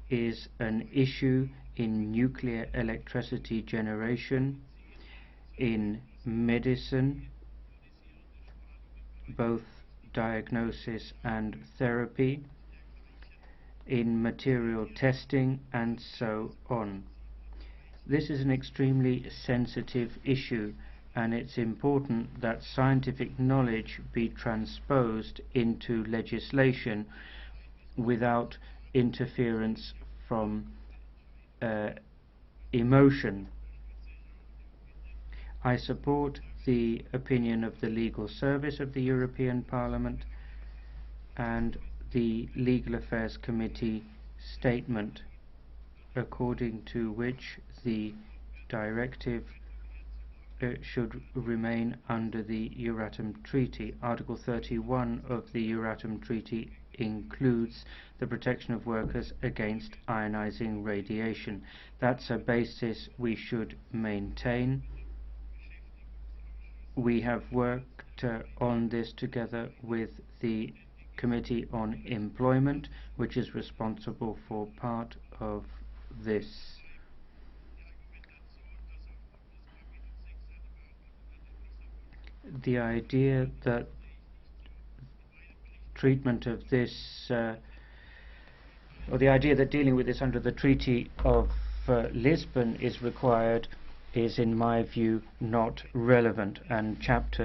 is an issue in nuclear electricity generation, in medicine, both diagnosis and therapy, in material testing, and so on. This is an extremely sensitive issue, and it's important that scientific knowledge be transposed into legislation without interference from emotion. I support the opinion of the Legal Service of the European Parliament and the Legal Affairs Committee statement, according to which the directive should remain under the Euratom Treaty. Article 31 of the Euratom Treaty includes the protection of workers against ionizing radiation. That's a basis we should maintain. We have worked on this together with the Committee on Employment, which is responsible for part of this. The idea that treatment of this, or the idea that dealing with this under the Treaty of Lisbon is required, is in my view not relevant, and Chapter